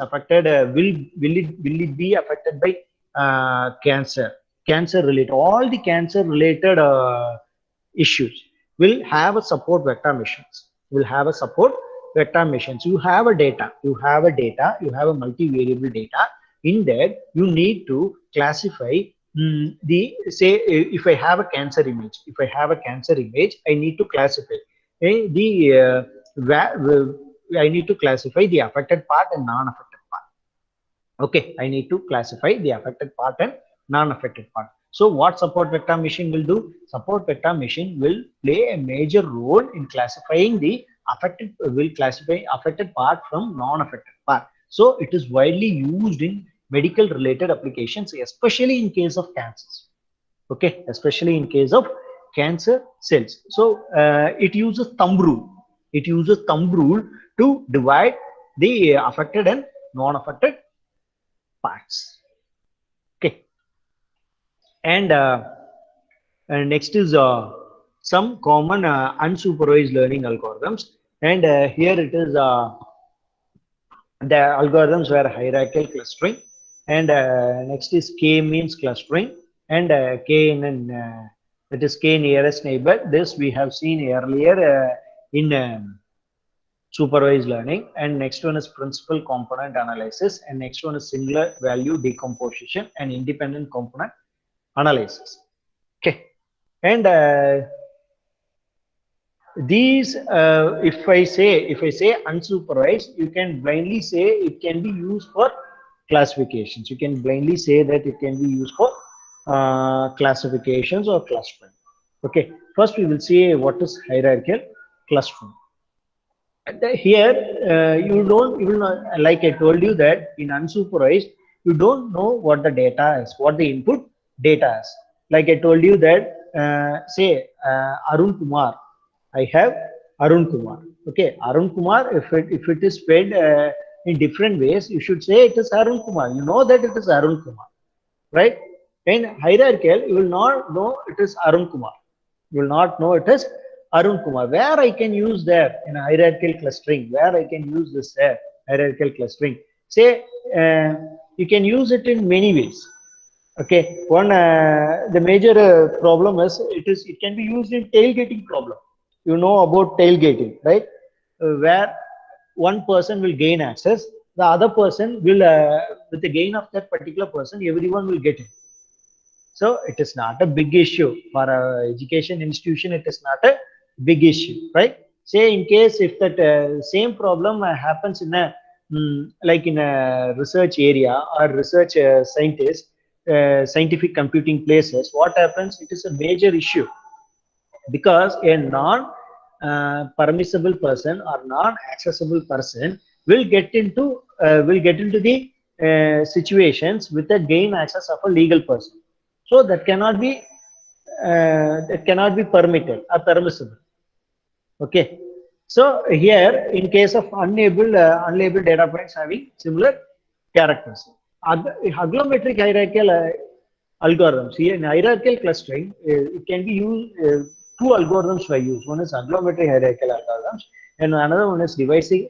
affected, will it be affected by cancer related, all the cancer related issues will have a support vector machines. You have a data, you have a multivariable data. In that, you need to classify if I have a cancer image, I need to classify I need to classify the affected part and non-affected part. Okay, I need to classify the affected part and non-affected part. So what support vector machine will do? Support vector machine will play a major role in classifying the affected part from non-affected part. So it is widely used in medical related applications, especially in case of cancers. Okay, especially in case of cancer cells. So it uses thumb rule. To divide the affected and non-affected parts. Okay. And next is some common unsupervised learning algorithms. And here it is the algorithms were hierarchical clustering, and next is K means clustering, and K that is K nearest neighbor. This we have seen earlier in supervised learning. And next one is principal component analysis, and next one is singular value decomposition and independent component analysis. Okay, and these if I say unsupervised, you can blindly say it can be used for classifications. You can blindly say that it can be used for classifications or clustering. Okay, first we will see what is hierarchical clustering. Here you will not, like I told you that in unsupervised you don't know what the data is, what the input data is. Like I told you that say Arun Kumar, I have Arun Kumar. Okay, Arun Kumar, if it is fed in different ways, you should say it is Arun Kumar. You know that it is Arun Kumar, right? In hierarchical, you will not know it is Arun Kumar. You will not know it is Arun Kumar. Where I can use there in hierarchical clustering, where I can use this hierarchical clustering. Say you can use it in many ways. Okay, one the major problem is it can be used in tailgating problem. You know about tailgating, right? Where one person will gain access, the other person will with the gain of that particular person, everyone will get it. So it is not a big issue for a education institution. It is not a big issue, right? Say in case if that same problem happens in a like in a research area or research scientist, scientific computing places, what happens? It is a major issue because a non permissible person or non-accessible person will get into the situations with the gain access of a legal person. So that cannot be permitted or permissible. Okay. So here, in case of unlabeled data points having similar characters, agglomeratic hierarchical algorithms. Here in hierarchical clustering, it can be used. Two algorithms were used. One is agglomeratic hierarchical algorithms, and another one is divisive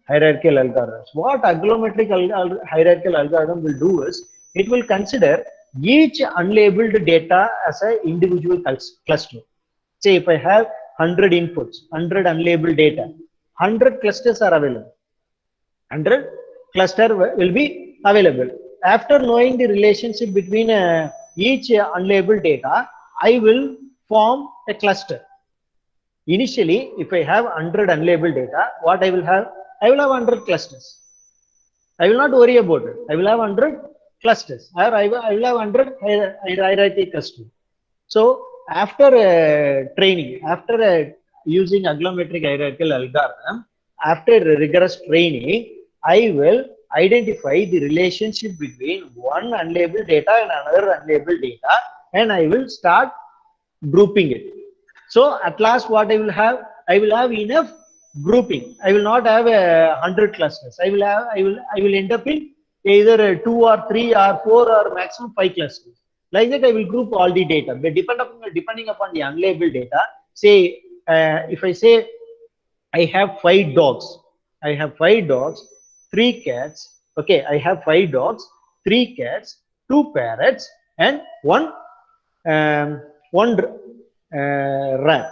hierarchical algorithms. What agglomeratic hierarchical algorithm will do is it will consider each unlabeled data as an individual cluster. Say if I have 100 inputs, 100 unlabeled data, 100 clusters are available. 100 cluster will be available. After knowing the relationship between each unlabeled data, I will form a cluster. Initially, if I have 100 unlabeled data, what I will have? I will have 100 clusters. I will not worry about it. I will have 100 clusters. Or I will have 100 hierarchy clusters. So after training, after using agglomeratic hierarchical algorithm, after rigorous training, I will identify the relationship between one unlabeled data and another unlabeled data, and I will start grouping it. So at last, what I will have enough grouping. I will not have 100 clusters. I will end up in either 2 or 3 or 4 or maximum 5 clusters. Like that, I will group all the data. But depending upon the unlabeled data, say if I say I have 5 dogs, 3 cats. Okay, I have 5 dogs, 3 cats, 2 parrots, and one rat.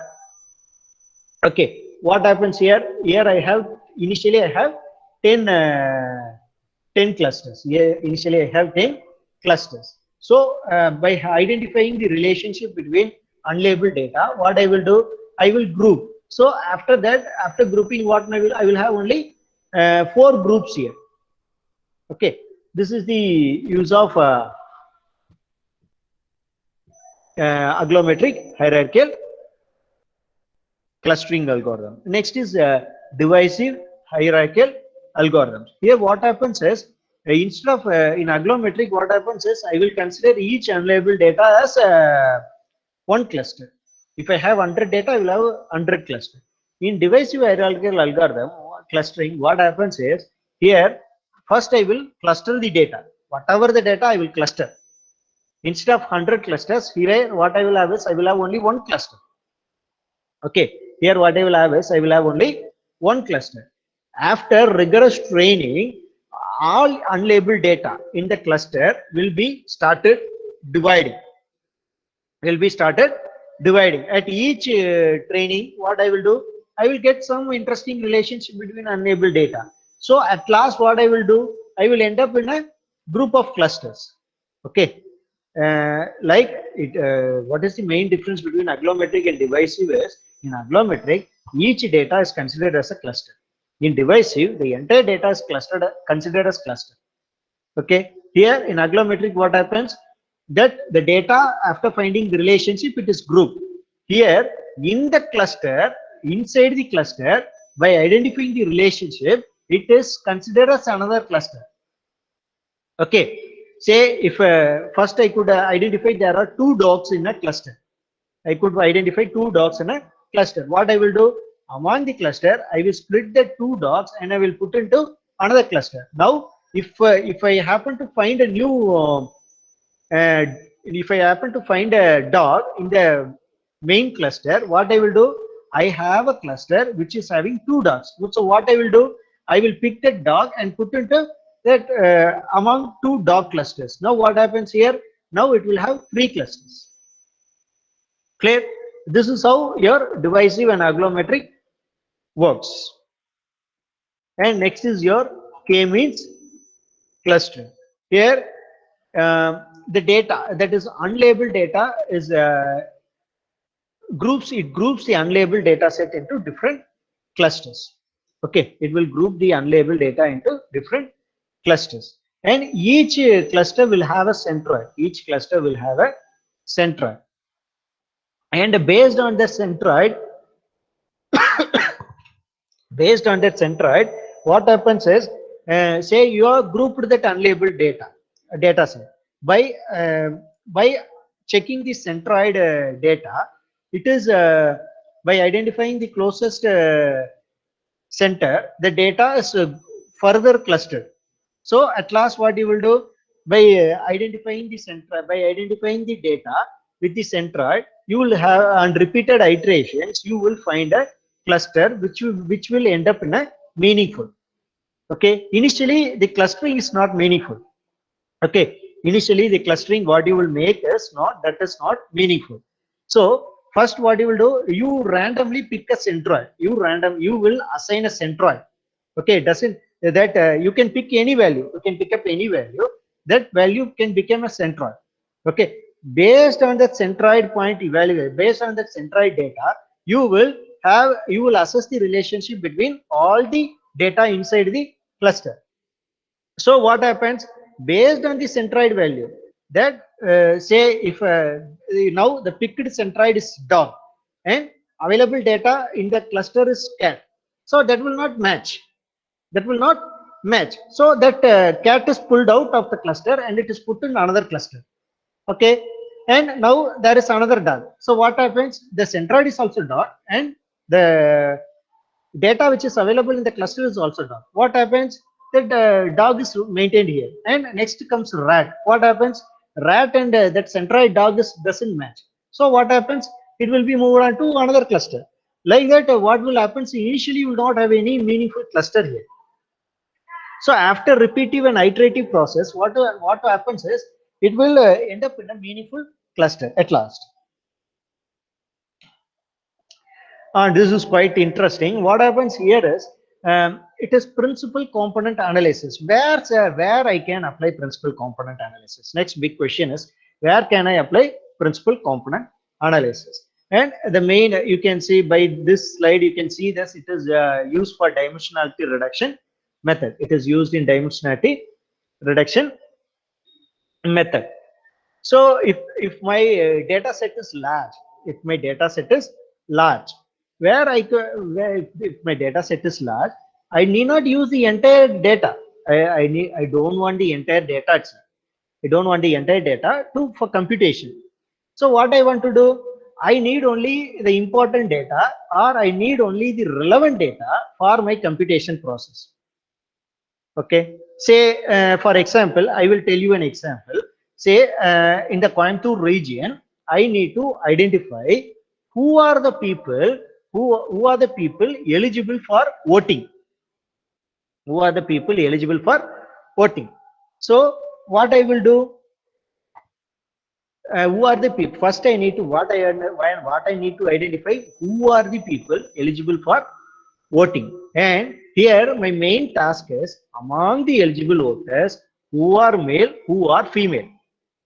Okay, what happens here? Here I have initially I have 10 clusters. Here initially I have 10 clusters. So by identifying the relationship between unlabeled data, what I will do? I will group. So after that, after grouping, what I will have only 4 groups here. Okay, this is the use of agglomeratic hierarchical clustering algorithm. Next is divisive hierarchical algorithms. Here what happens is instead of in agglomeratic, what happens is I will consider each unlabeled data as one cluster. If I have 100 data, I will have 100 cluster. In divisive hierarchical algorithm clustering, what happens is here first I will cluster the data. Whatever the data, I will cluster. Instead of 100 clusters, here what I will have is I will have only one cluster. Okay, here what I will have is I will have only one cluster. After rigorous training, all unlabeled data in the cluster will be started dividing. At each training, what I will do, I will get some interesting relationship between unlabeled data. So at last, what I will do, I will end up in a group of clusters. Okay. What is the main difference between agglometric and divisive is, in agglometric, each data is considered as a cluster. In divisive, the entire data is considered as cluster. Okay. Here in agglometric, what happens? That the data, after finding the relationship, it is grouped. Here in the cluster, inside the cluster, by identifying the relationship, it is considered as another cluster. Okay. Say if first I could identify there are 2 dogs in a cluster. I could identify 2 dogs in a cluster. What I will do, among the cluster, I will split the 2 dogs and I will put into another cluster. Now, if I happen to find a new if I happen to find a dog in the main cluster, what I will do, I have a cluster which is having 2 dogs. So what I will do, I will pick that dog and put into that among 2 dog clusters. Now what happens here? Now it will have 3 clusters. Clear? This is how your divisive and agglometric works. And next is your k-means cluster. Here the data that is unlabeled data is groups the unlabeled data set into different clusters. Okay, it will group the unlabeled data into different clusters, and each cluster will have a centroid. And based on the centroid, what happens is, say you are grouped that unlabeled data set by checking the centroid data. It is by identifying the closest center, the data is further clustered. So at last, what you will do, by identifying the data with the centroid, you will have, on repeated iterations, you will find a cluster which will end up in a meaningful. Okay, initially the clustering is not meaningful. Okay, initially the clustering what you will make is not meaningful. So first what you will do, you randomly pick a centroid. You will assign a centroid. Okay, doesn't that you can pick any value. You can pick up any value. That value can become a centroid. Okay, based on that centroid point evaluate, based on that centroid data, you will assess the relationship between all the data inside the cluster. So what happens, based on the centroid value, that say if now the picked centroid is dog and available data in the cluster is cat, so that will not match. So that cat is pulled out of the cluster and it is put in another cluster. Okay, and now there is another dog. So what happens, the centroid is also dog and the data which is available in the cluster is also dog. What happens, that dog is maintained here, and next comes rat. What happens, rat and that centroid dog doesn't match. So what happens, it will be moved on to another cluster. Like that, what will happen, initially you will not have any meaningful cluster here. So after repetitive and iterative process, what happens is, it will end up in a meaningful cluster at last. This is quite interesting. What happens here is, it is principal component analysis. Where I can apply principal component analysis? Next big question is, where can I apply principal component analysis? And the main, you can see by this slide, you can see this, it is used for dimensionality reduction method. It is used in dimensionality reduction method. So if my data set is large, if my data set is large, if my data set is large, I need not use the entire data. I don't want the entire data itself. I don't want the entire data for computation. So what I want to do, I need only the important data, or I need only the relevant data for my computation process. Okay, say for example, I will tell you an example. Say in the Coimbatore region, I need to identify who are the people eligible for voting. Who are the people eligible for voting. So what I will do, who are the people? First, I need to what I need to identify who are the people eligible for voting. And here my main task is among the eligible voters, who are male, who are female,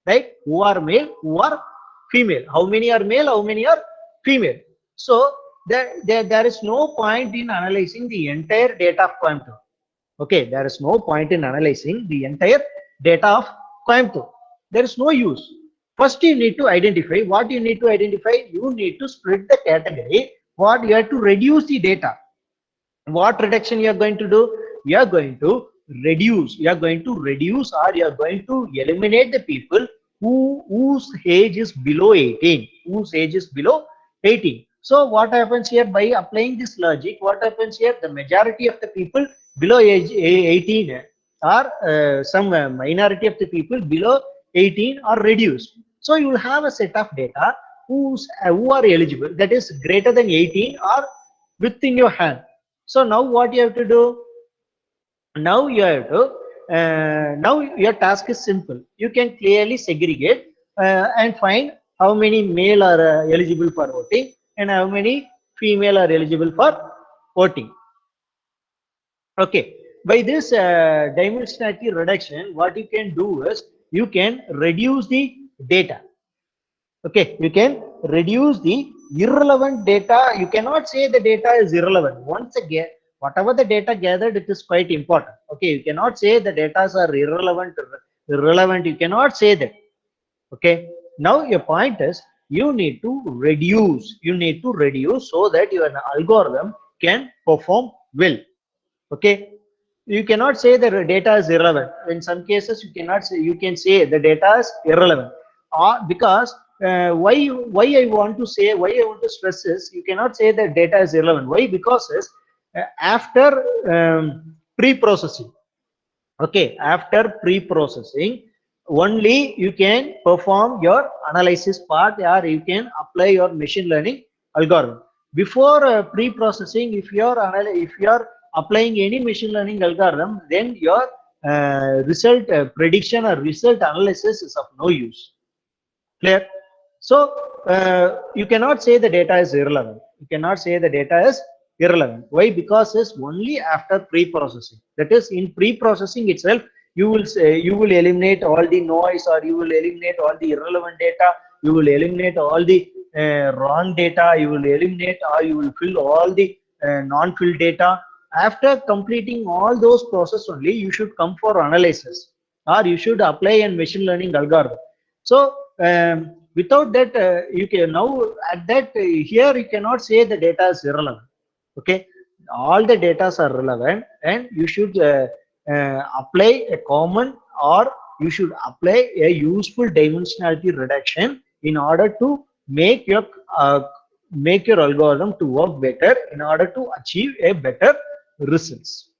right? Who are male, who are female. How many are male? How many are female? So there is no point in analyzing the entire data of Coimbatore. Okay, there is no point in analyzing the entire data of Coimbatore. There is no use. First, you need to identify what you need to identify. You need to split the category. What you have to reduce the data. What reduction you are going to do? You are going to reduce. You are going to reduce, or you are going to eliminate the people whose age is below 18. Whose age is below 18. So what happens here by applying this logic? What happens here? The majority of the people below age 18 or some minority of the people below 18 are reduced. So you will have a set of data who are eligible, that is greater than 18 or within your hand. So now what you have to do? Now you have to, now your task is simple. You can clearly segregate and find how many male are eligible for voting and how many female are eligible for voting. Okay, by this dimensionality reduction, what you can do is you can reduce the data. Okay, you can reduce the irrelevant data. You cannot say the data is irrelevant. Once again, whatever the data gathered, it is quite important. Okay, you cannot say the data are irrelevant. You cannot say that. Okay, now your point is you need to reduce. You need to reduce so that your algorithm can perform well. Okay, you cannot say the data is irrelevant. In some cases, you cannot say. You can say the data is irrelevant, because why I want to say, why I want to stress is, you cannot say that data is irrelevant. Why? Because is after pre-processing. Okay, after pre-processing, only you can perform your analysis part, or you can apply your machine learning algorithm. Before pre-processing, if you are applying any machine learning algorithm, then your result prediction or result analysis is of no use. Clear? So you cannot say the data is irrelevant. You cannot say the data is irrelevant. Why? Because it's only after pre-processing. That is, in pre-processing itself, you will say, you will eliminate all the noise, or you will eliminate all the irrelevant data. You will eliminate all the wrong data. You will eliminate, or you will fill all the non-filled data. After completing all those processes only, you should come for analysis, or you should apply a machine learning algorithm. So without that, you can now at that here you cannot say the data is irrelevant. Okay, all the data are relevant, and you should apply a common, or you should apply a useful dimensionality reduction in order to make your algorithm to work better, in order to achieve a better results.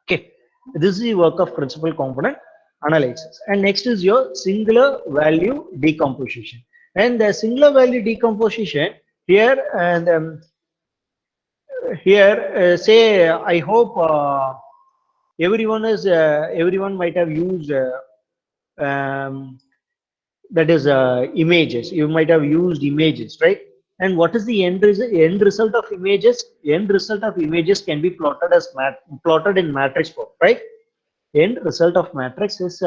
Okay, this is the work of principal component analysis. And next is your singular value decomposition. And the singular value decomposition here, and here say, I hope everyone might have used that is images. You might have used images, right? And what is the end result of images? End result of images can be plotted as plotted in matrix form, right? End result of matrix is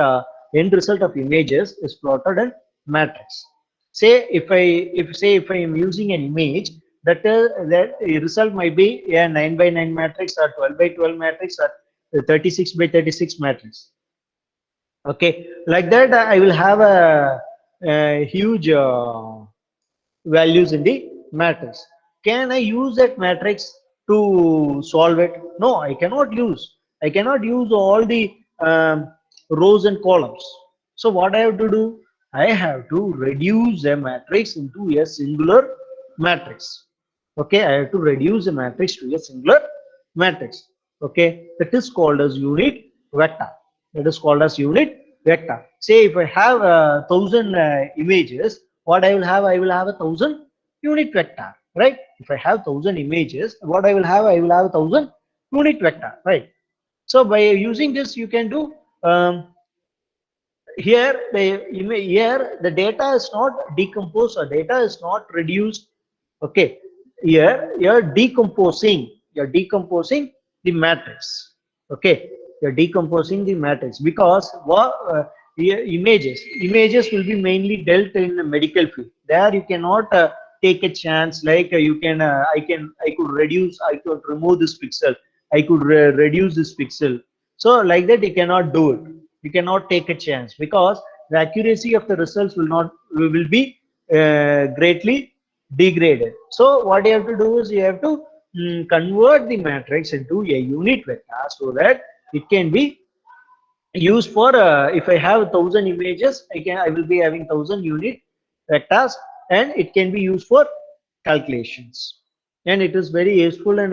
end result of images is plotted in matrix. Say if I am using an image, that result might be a 9 by 9 matrix, or 12 by 12 matrix, or 36 by 36 matrix. Okay, like that I will have a huge values in the matrix. Can I use that matrix to solve it? No, I cannot use. I cannot use all the rows and columns. So what I have to do? I have to reduce a matrix into a singular matrix. Okay, I have to reduce a matrix to a singular matrix. Okay, that is called as unit vector. That is called as unit vector. Say if I have 1,000 images, what I will have? I will have 1,000 unit vector, right? If I have 1,000 images, what I will have? I will have 1,000 unit vector, right? So by using this, you can do here here the data is not decomposed or data is not reduced. Okay, here you're decomposing the matrix. Okay, you're decomposing the matrix because here images will be mainly dealt in the medical field. There you cannot take a chance like I could remove this pixel, I could reduce this pixel. So like that you cannot do it. You cannot take a chance because the accuracy of the results will be greatly degraded. So what you have to do is you have to convert the matrix into a unit vector so that it can be used for if I have 1,000 images, I will be having 1,000 unit vectors, and it can be used for calculations, and it is very useful in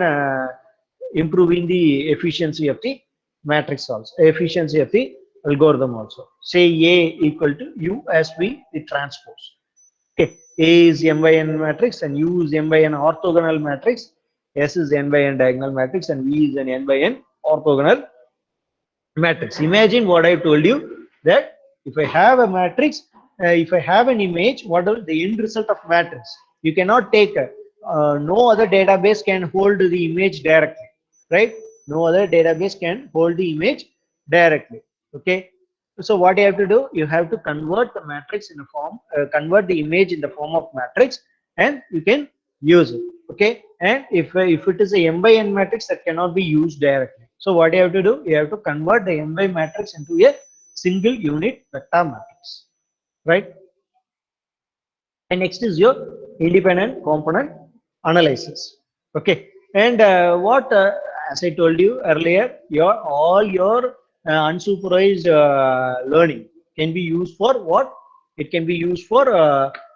improving the efficiency of the matrix also, efficiency of the algorithm also. Say A equal to U as V the transpose. Okay, A is m by n matrix and U is m by n orthogonal matrix, S is n by n diagonal matrix, and V is an n by n orthogonal matrix. Imagine what I told you, that if I have a matrix, if I have an image, what is the end result of matrix? You cannot take no other database can hold the image directly, right? No other database can hold the image directly. Okay, so what you have to do, you have to convert the matrix in a form, convert the image in the form of matrix, and you can use it. Okay, and if it is a m by n matrix, that cannot be used directly. So what you have to do, you have to convert the m by matrix into a single unit vector matrix, right? And next is your independent component analysis. Okay, and as I told you earlier, all your unsupervised learning can be used for what? It can be used for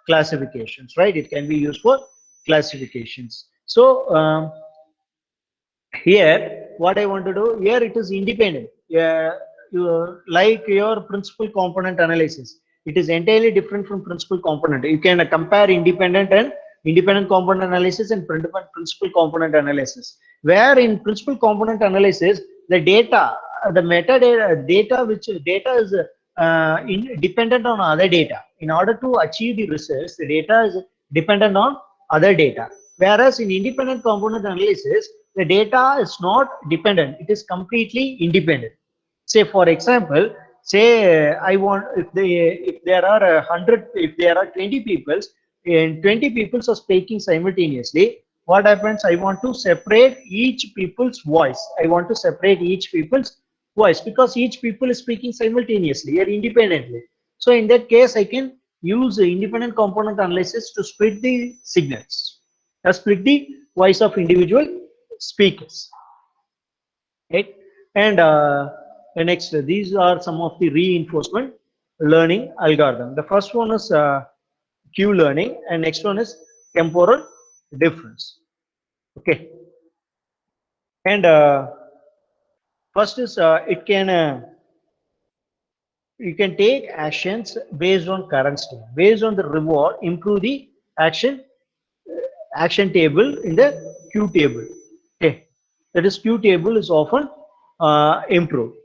classifications, right? It can be used for classifications. So here what I want to do, here it is independent. Like your principal component analysis, it is entirely different from principal component. You can compare independent component analysis and principal component analysis, where in principal component analysis the data, the metadata data is dependent on other data. In order to achieve the results, the data is dependent on other data, whereas in independent component analysis the data is not dependent, it is completely independent. Say for example, say I want, if there are 100, if there are 20 people and 20 people are speaking simultaneously, what happens? I want to separate each people's voice. I want to separate each people's voice because each people is speaking simultaneously or independently. So in that case, I can use the independent component analysis to split the signals, split the voice of individual speakers, right? And next, these are some of the reinforcement learning algorithm. The first one is Q learning, and next one is temporal difference. Okay, and first is you can take actions based on current state, based on the reward, improve the action table in the Q table. Okay, that is Q table is often improved.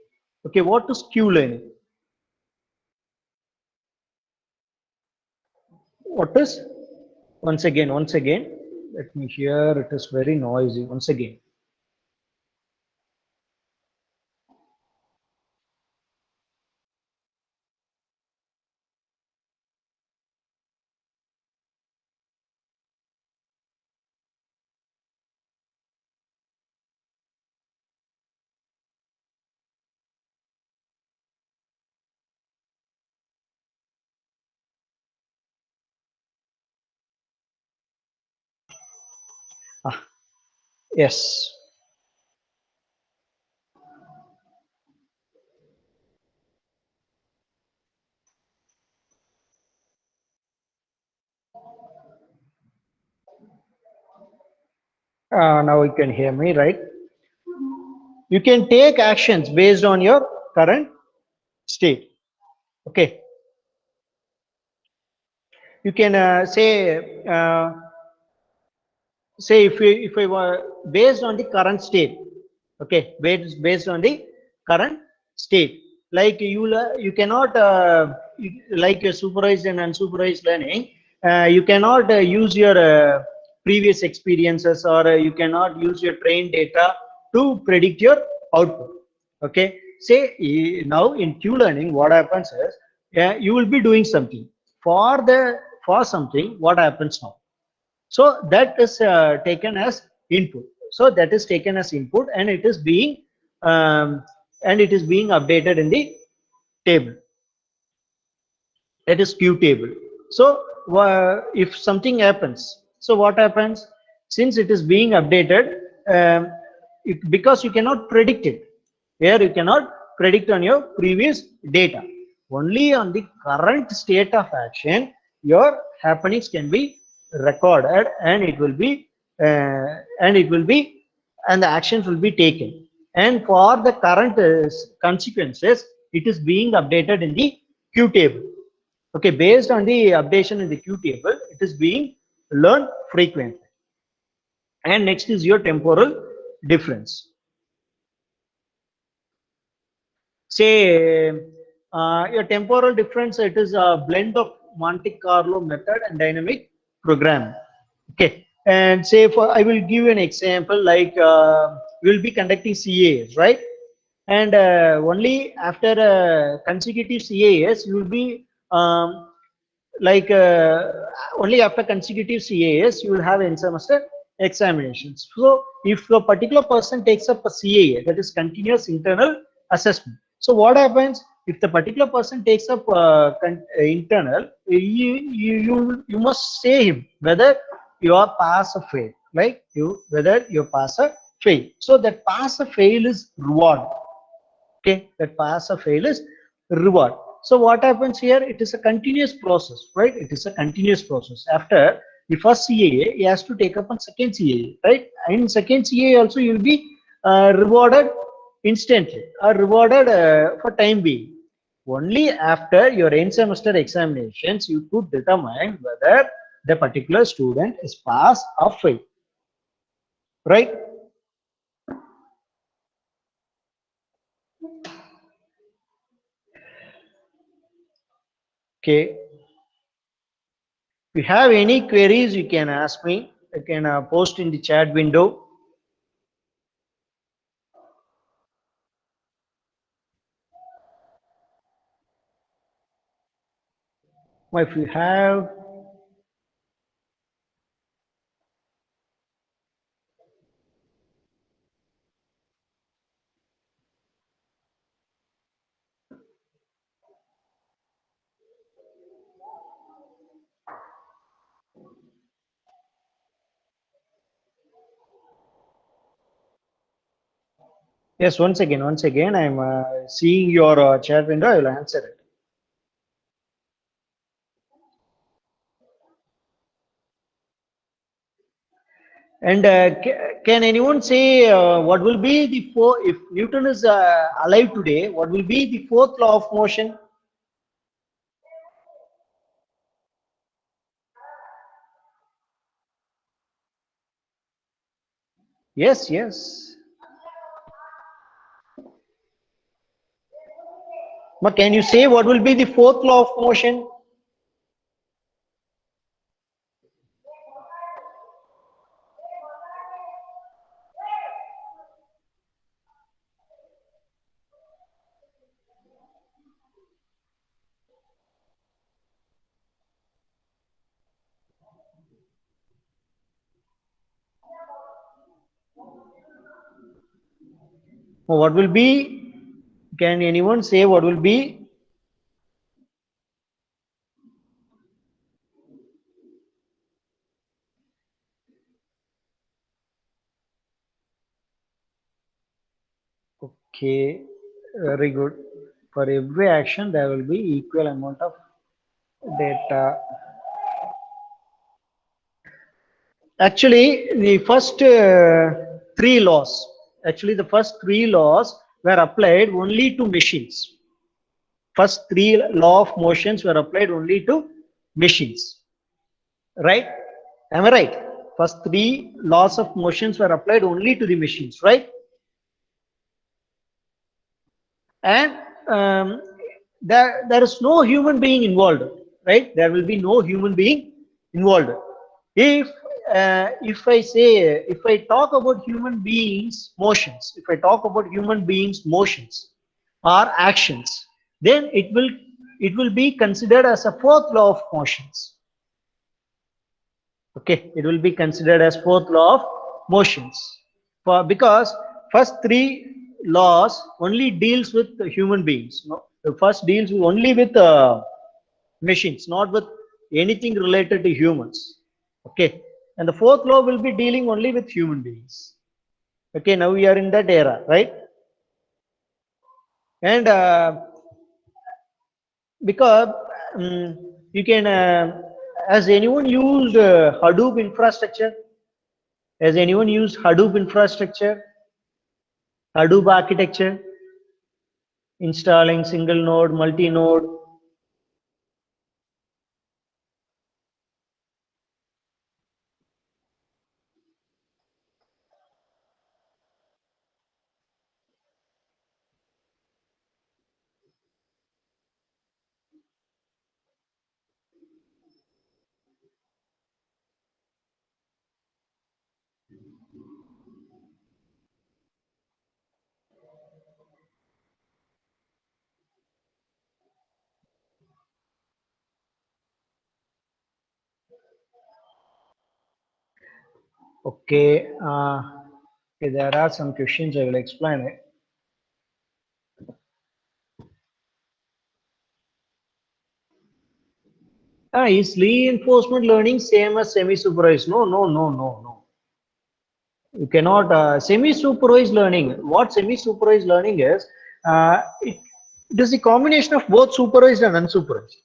Okay, what is Q learning? What is, once again, let me hear, it is very noisy. Once again. Ah, yes. Now you can hear me, right? You can take actions based on your current state. Okay. You can say if I were based on the current state. Okay, based on the current state. Like you cannot like supervised and unsupervised learning, you cannot use your previous experiences, or you cannot use your trained data to predict your output. Okay, say now in Q learning what happens is, you will be doing something for something. What happens now? So that is taken as input. So that is taken as input, and it is being um, updated in the table. That is Q table. So if something happens, so what happens? Since it is being updated, because you cannot predict it, here you cannot predict on your previous data, only on the current state of action your happenings can be recorded, and it will be and the actions will be taken. And for the current consequences, it is being updated in the Q table. Okay, based on the updation in the Q table, it is being learned frequently. And next is your temporal difference. Say your temporal difference, it is a blend of Monte Carlo method and dynamic programming. Okay, and say for I will give you an example, like we will be conducting CAS, right? And only after consecutive CAS you will be like only after consecutive CAS you will have end semester examinations. So if a particular person takes up a CAA, that is continuous internal assessment. So what happens if the particular person takes up internal? You must say him whether you are pass or fail, like whether you pass or fail. So that pass or fail is reward. Okay, that pass or fail is reward. So what happens here? It is a continuous process, right? It is a continuous process. After the first CAA, he has to take up on second CAA, right? In second CAA also you will be rewarded instantly, or rewarded for time being. Only after your end semester examinations you could determine whether the particular student is pass or fail, right? Okay. If you have any queries, you can ask me. I can post in the chat window. If you have, yes, once again, I'm seeing your chat window. I will answer it. And can anyone say what will be the if Newton is alive today? What will be the fourth law of motion? Yes, yes. But can you say what will be the fourth law of motion? What will be? Can anyone say what will be? Okay, very good. For every action, there will be equal amount of data. Actually, the first three laws, were applied only to machines. First three law of motions were applied only to machines. Right? Am I right? First three laws of motions were applied only to the machines, right? and there is no human being involved, right? There will be no human being involved. If if I talk about human beings motions, if I talk about human beings motions or actions, then it will be considered as a fourth law of motions. Okay, it will be considered as fourth law of motions, for because first three laws only deals with the human beings. No, the first deals only with machines, not with anything related to humans. Okay, and the fourth law will be dealing only with human beings. Okay, now we are in that era, right? And because you can, has anyone used Hadoop infrastructure? Has anyone used Hadoop infrastructure? Hadoop architecture, installing single node, multi-node. Okay, okay, there are some questions, I will explain it. Is reinforcement learning same as semi-supervised? No, no, no, no, no. You cannot, semi-supervised learning. What semi-supervised learning is, it is a combination of both supervised and unsupervised.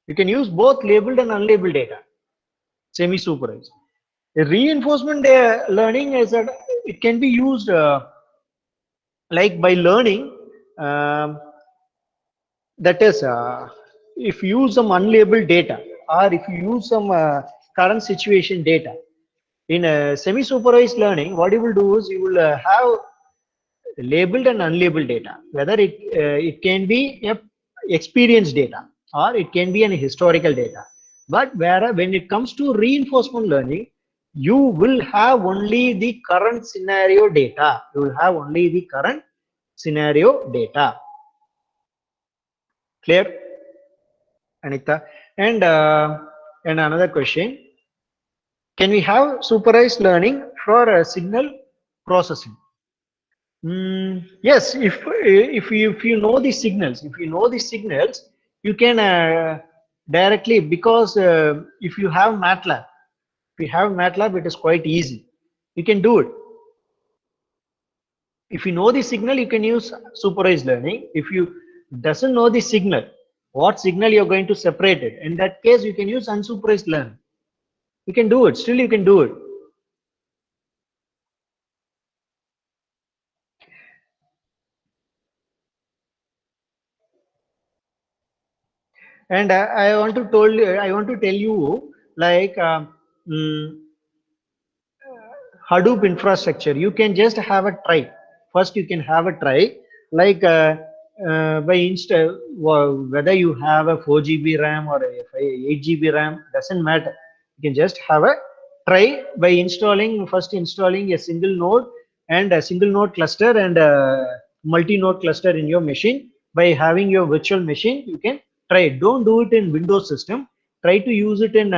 You can use both labeled and unlabeled data, semi-supervised. The reinforcement learning is that it can be used like by learning, um, that is, if you use some unlabeled data or if you use some current situation data. In a semi-supervised learning, what you will do is you will have labeled and unlabeled data, whether it can be a experience data or it can be an historical data. But when it comes to reinforcement learning, you will have only the current scenario data. You will have only the current scenario data. Clear, Anita? And another question: can we have supervised learning for signal processing? Yes, if you know the signals, you can directly, because if you have MATLAB, it is quite easy. You can do it. If you know the signal, you can use supervised learning. If you doesn't know the signal, what signal you're going to separate it, in that case, you can use unsupervised learning. You can do it. Still, you can do it. And I want to tell you, like, Hadoop infrastructure, you can just have a try. First, you can have a try, like by install, whether you have a 4 GB RAM or a 8 GB RAM, doesn't matter. You can just have a try by first installing a single node and a single node cluster and a multi-node cluster in your machine. By having your virtual machine, you can try it. Don't do it in Windows system. Try to use it in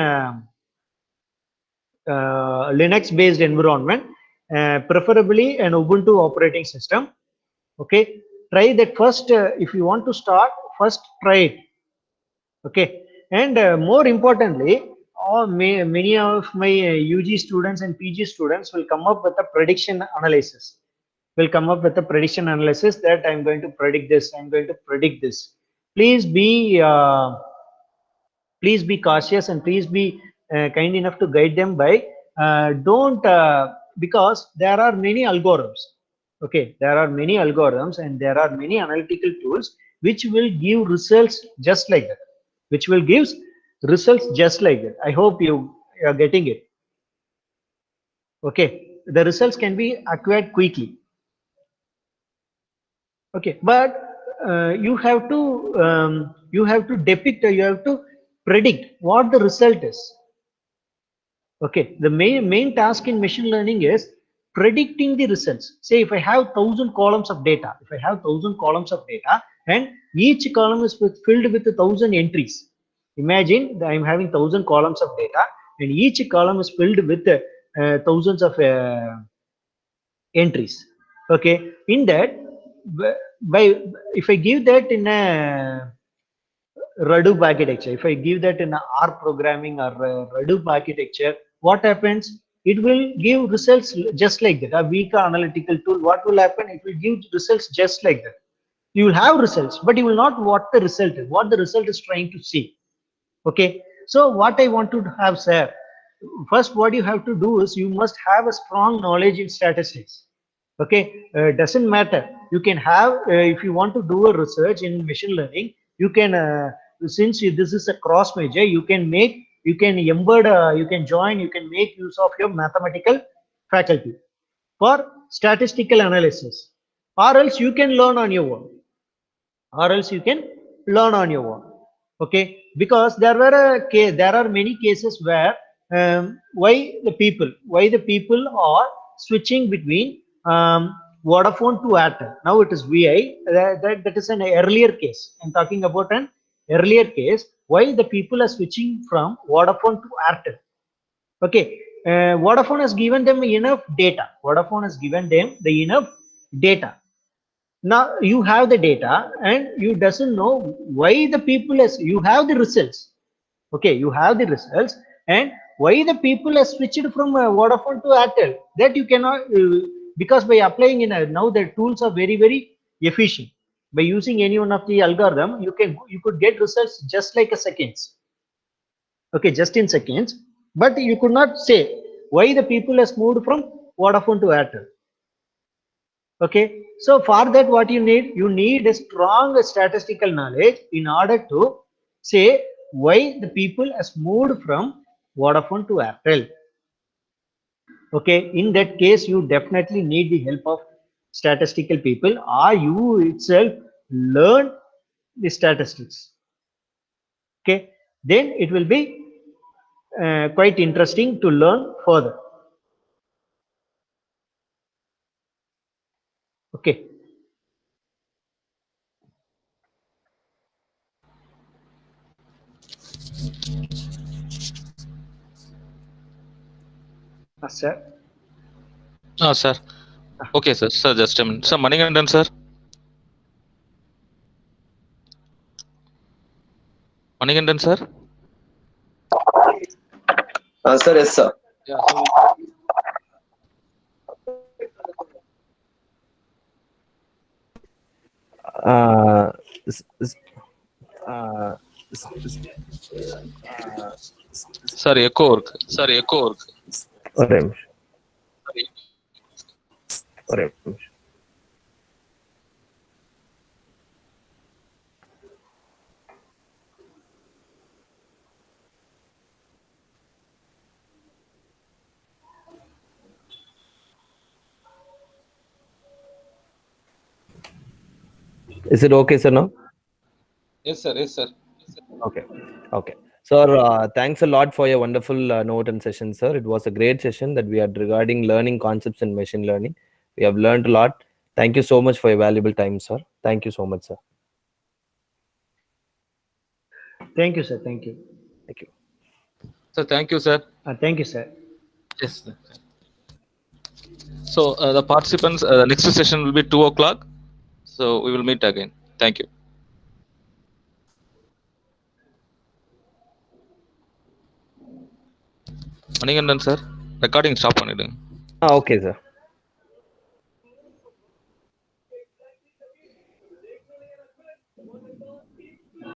Linux based environment, preferably an Ubuntu operating system. Okay, try that first. If you want to start, first try it. Okay, and more importantly, many of my UG students and PG students will come up with a prediction analysis. Will come up with a prediction analysis that I'm going to predict this. I'm going to predict this. Please be cautious, and please be kind enough to guide them by don't because there are many algorithms. Okay, there are many algorithms and there are many analytical tools which will give results just like that, which will give results just like that. I hope you are getting it. Okay, the results can be acquired quickly. Okay, but you have to depict, or you have to predict what the result is. Okay, the main task in machine learning is predicting the results. Say if I have 1,000 columns of data, and each column is filled with 1,000 entries. Imagine that I'm having 1,000 columns of data, and each column is filled with thousands of entries. Okay, in that, by if I give that in a Hadoop architecture, if I give that in a R programming or Hadoop architecture, what happens? It will give results just like that. A weak analytical tool, what will happen? It will give results just like that. You will have results, but you will not what the result is, what the result is trying to see. Okay, so what I want to have, sir, first what you have to do is you must have a strong knowledge in statistics. Okay, doesn't matter, you can have if you want to do a research in machine learning, you can since this is a cross major, you can embed, you can join, you can make use of your mathematical faculty for statistical analysis, or else you can learn on your own, okay, because there are many cases where why the people are switching between Vodafone to Airtel. Now it is VI. That is an earlier case. I'm talking about an earlier case. Why the people are switching from Vodafone to Airtel? Okay, Vodafone has given them enough data. Now you have the data, and you doesn't know why the people as you have the results. Okay, you have the results, and why the people are switched from Vodafone to Airtel, that you cannot because by applying now the tools are very efficient. By using any one of the algorithm, you could get results just like a seconds. Okay, just in seconds, but you could not say why the people has moved from Vodafone to Airtel. Okay, so for that what you need a strong statistical knowledge in order to say why the people has moved from Vodafone to Airtel. Okay, in that case you definitely need the help of statistical people, or you itself learn the statistics. Okay, then it will be quite interesting to learn further. Okay. Sir. Sir. Okay, sir. Sir, just a minute. Sir, Manikandan, sir. Manikandan, sir. Sir, yes, sir. Yeah, so sir, echo work. ఒరే నిమిషం. ఒరే నిమిషం. Is it okay, sir, now? Yes, sir. Okay. Sir, thanks a lot for your wonderful note and session, sir. It was a great session that we had regarding learning concepts in machine learning. We have learned a lot. Thank you so much for your valuable time, sir. Thank you so much, sir. Thank you, sir. Thank you. Thank you. Sir, thank you, sir. Thank you, sir. Yes, sir. So the participants, the next session will be 2 o'clock. So we will meet again. Thank you. Manikandan, sir. Recording stop பண்ணிடுங்க. Okay, sir.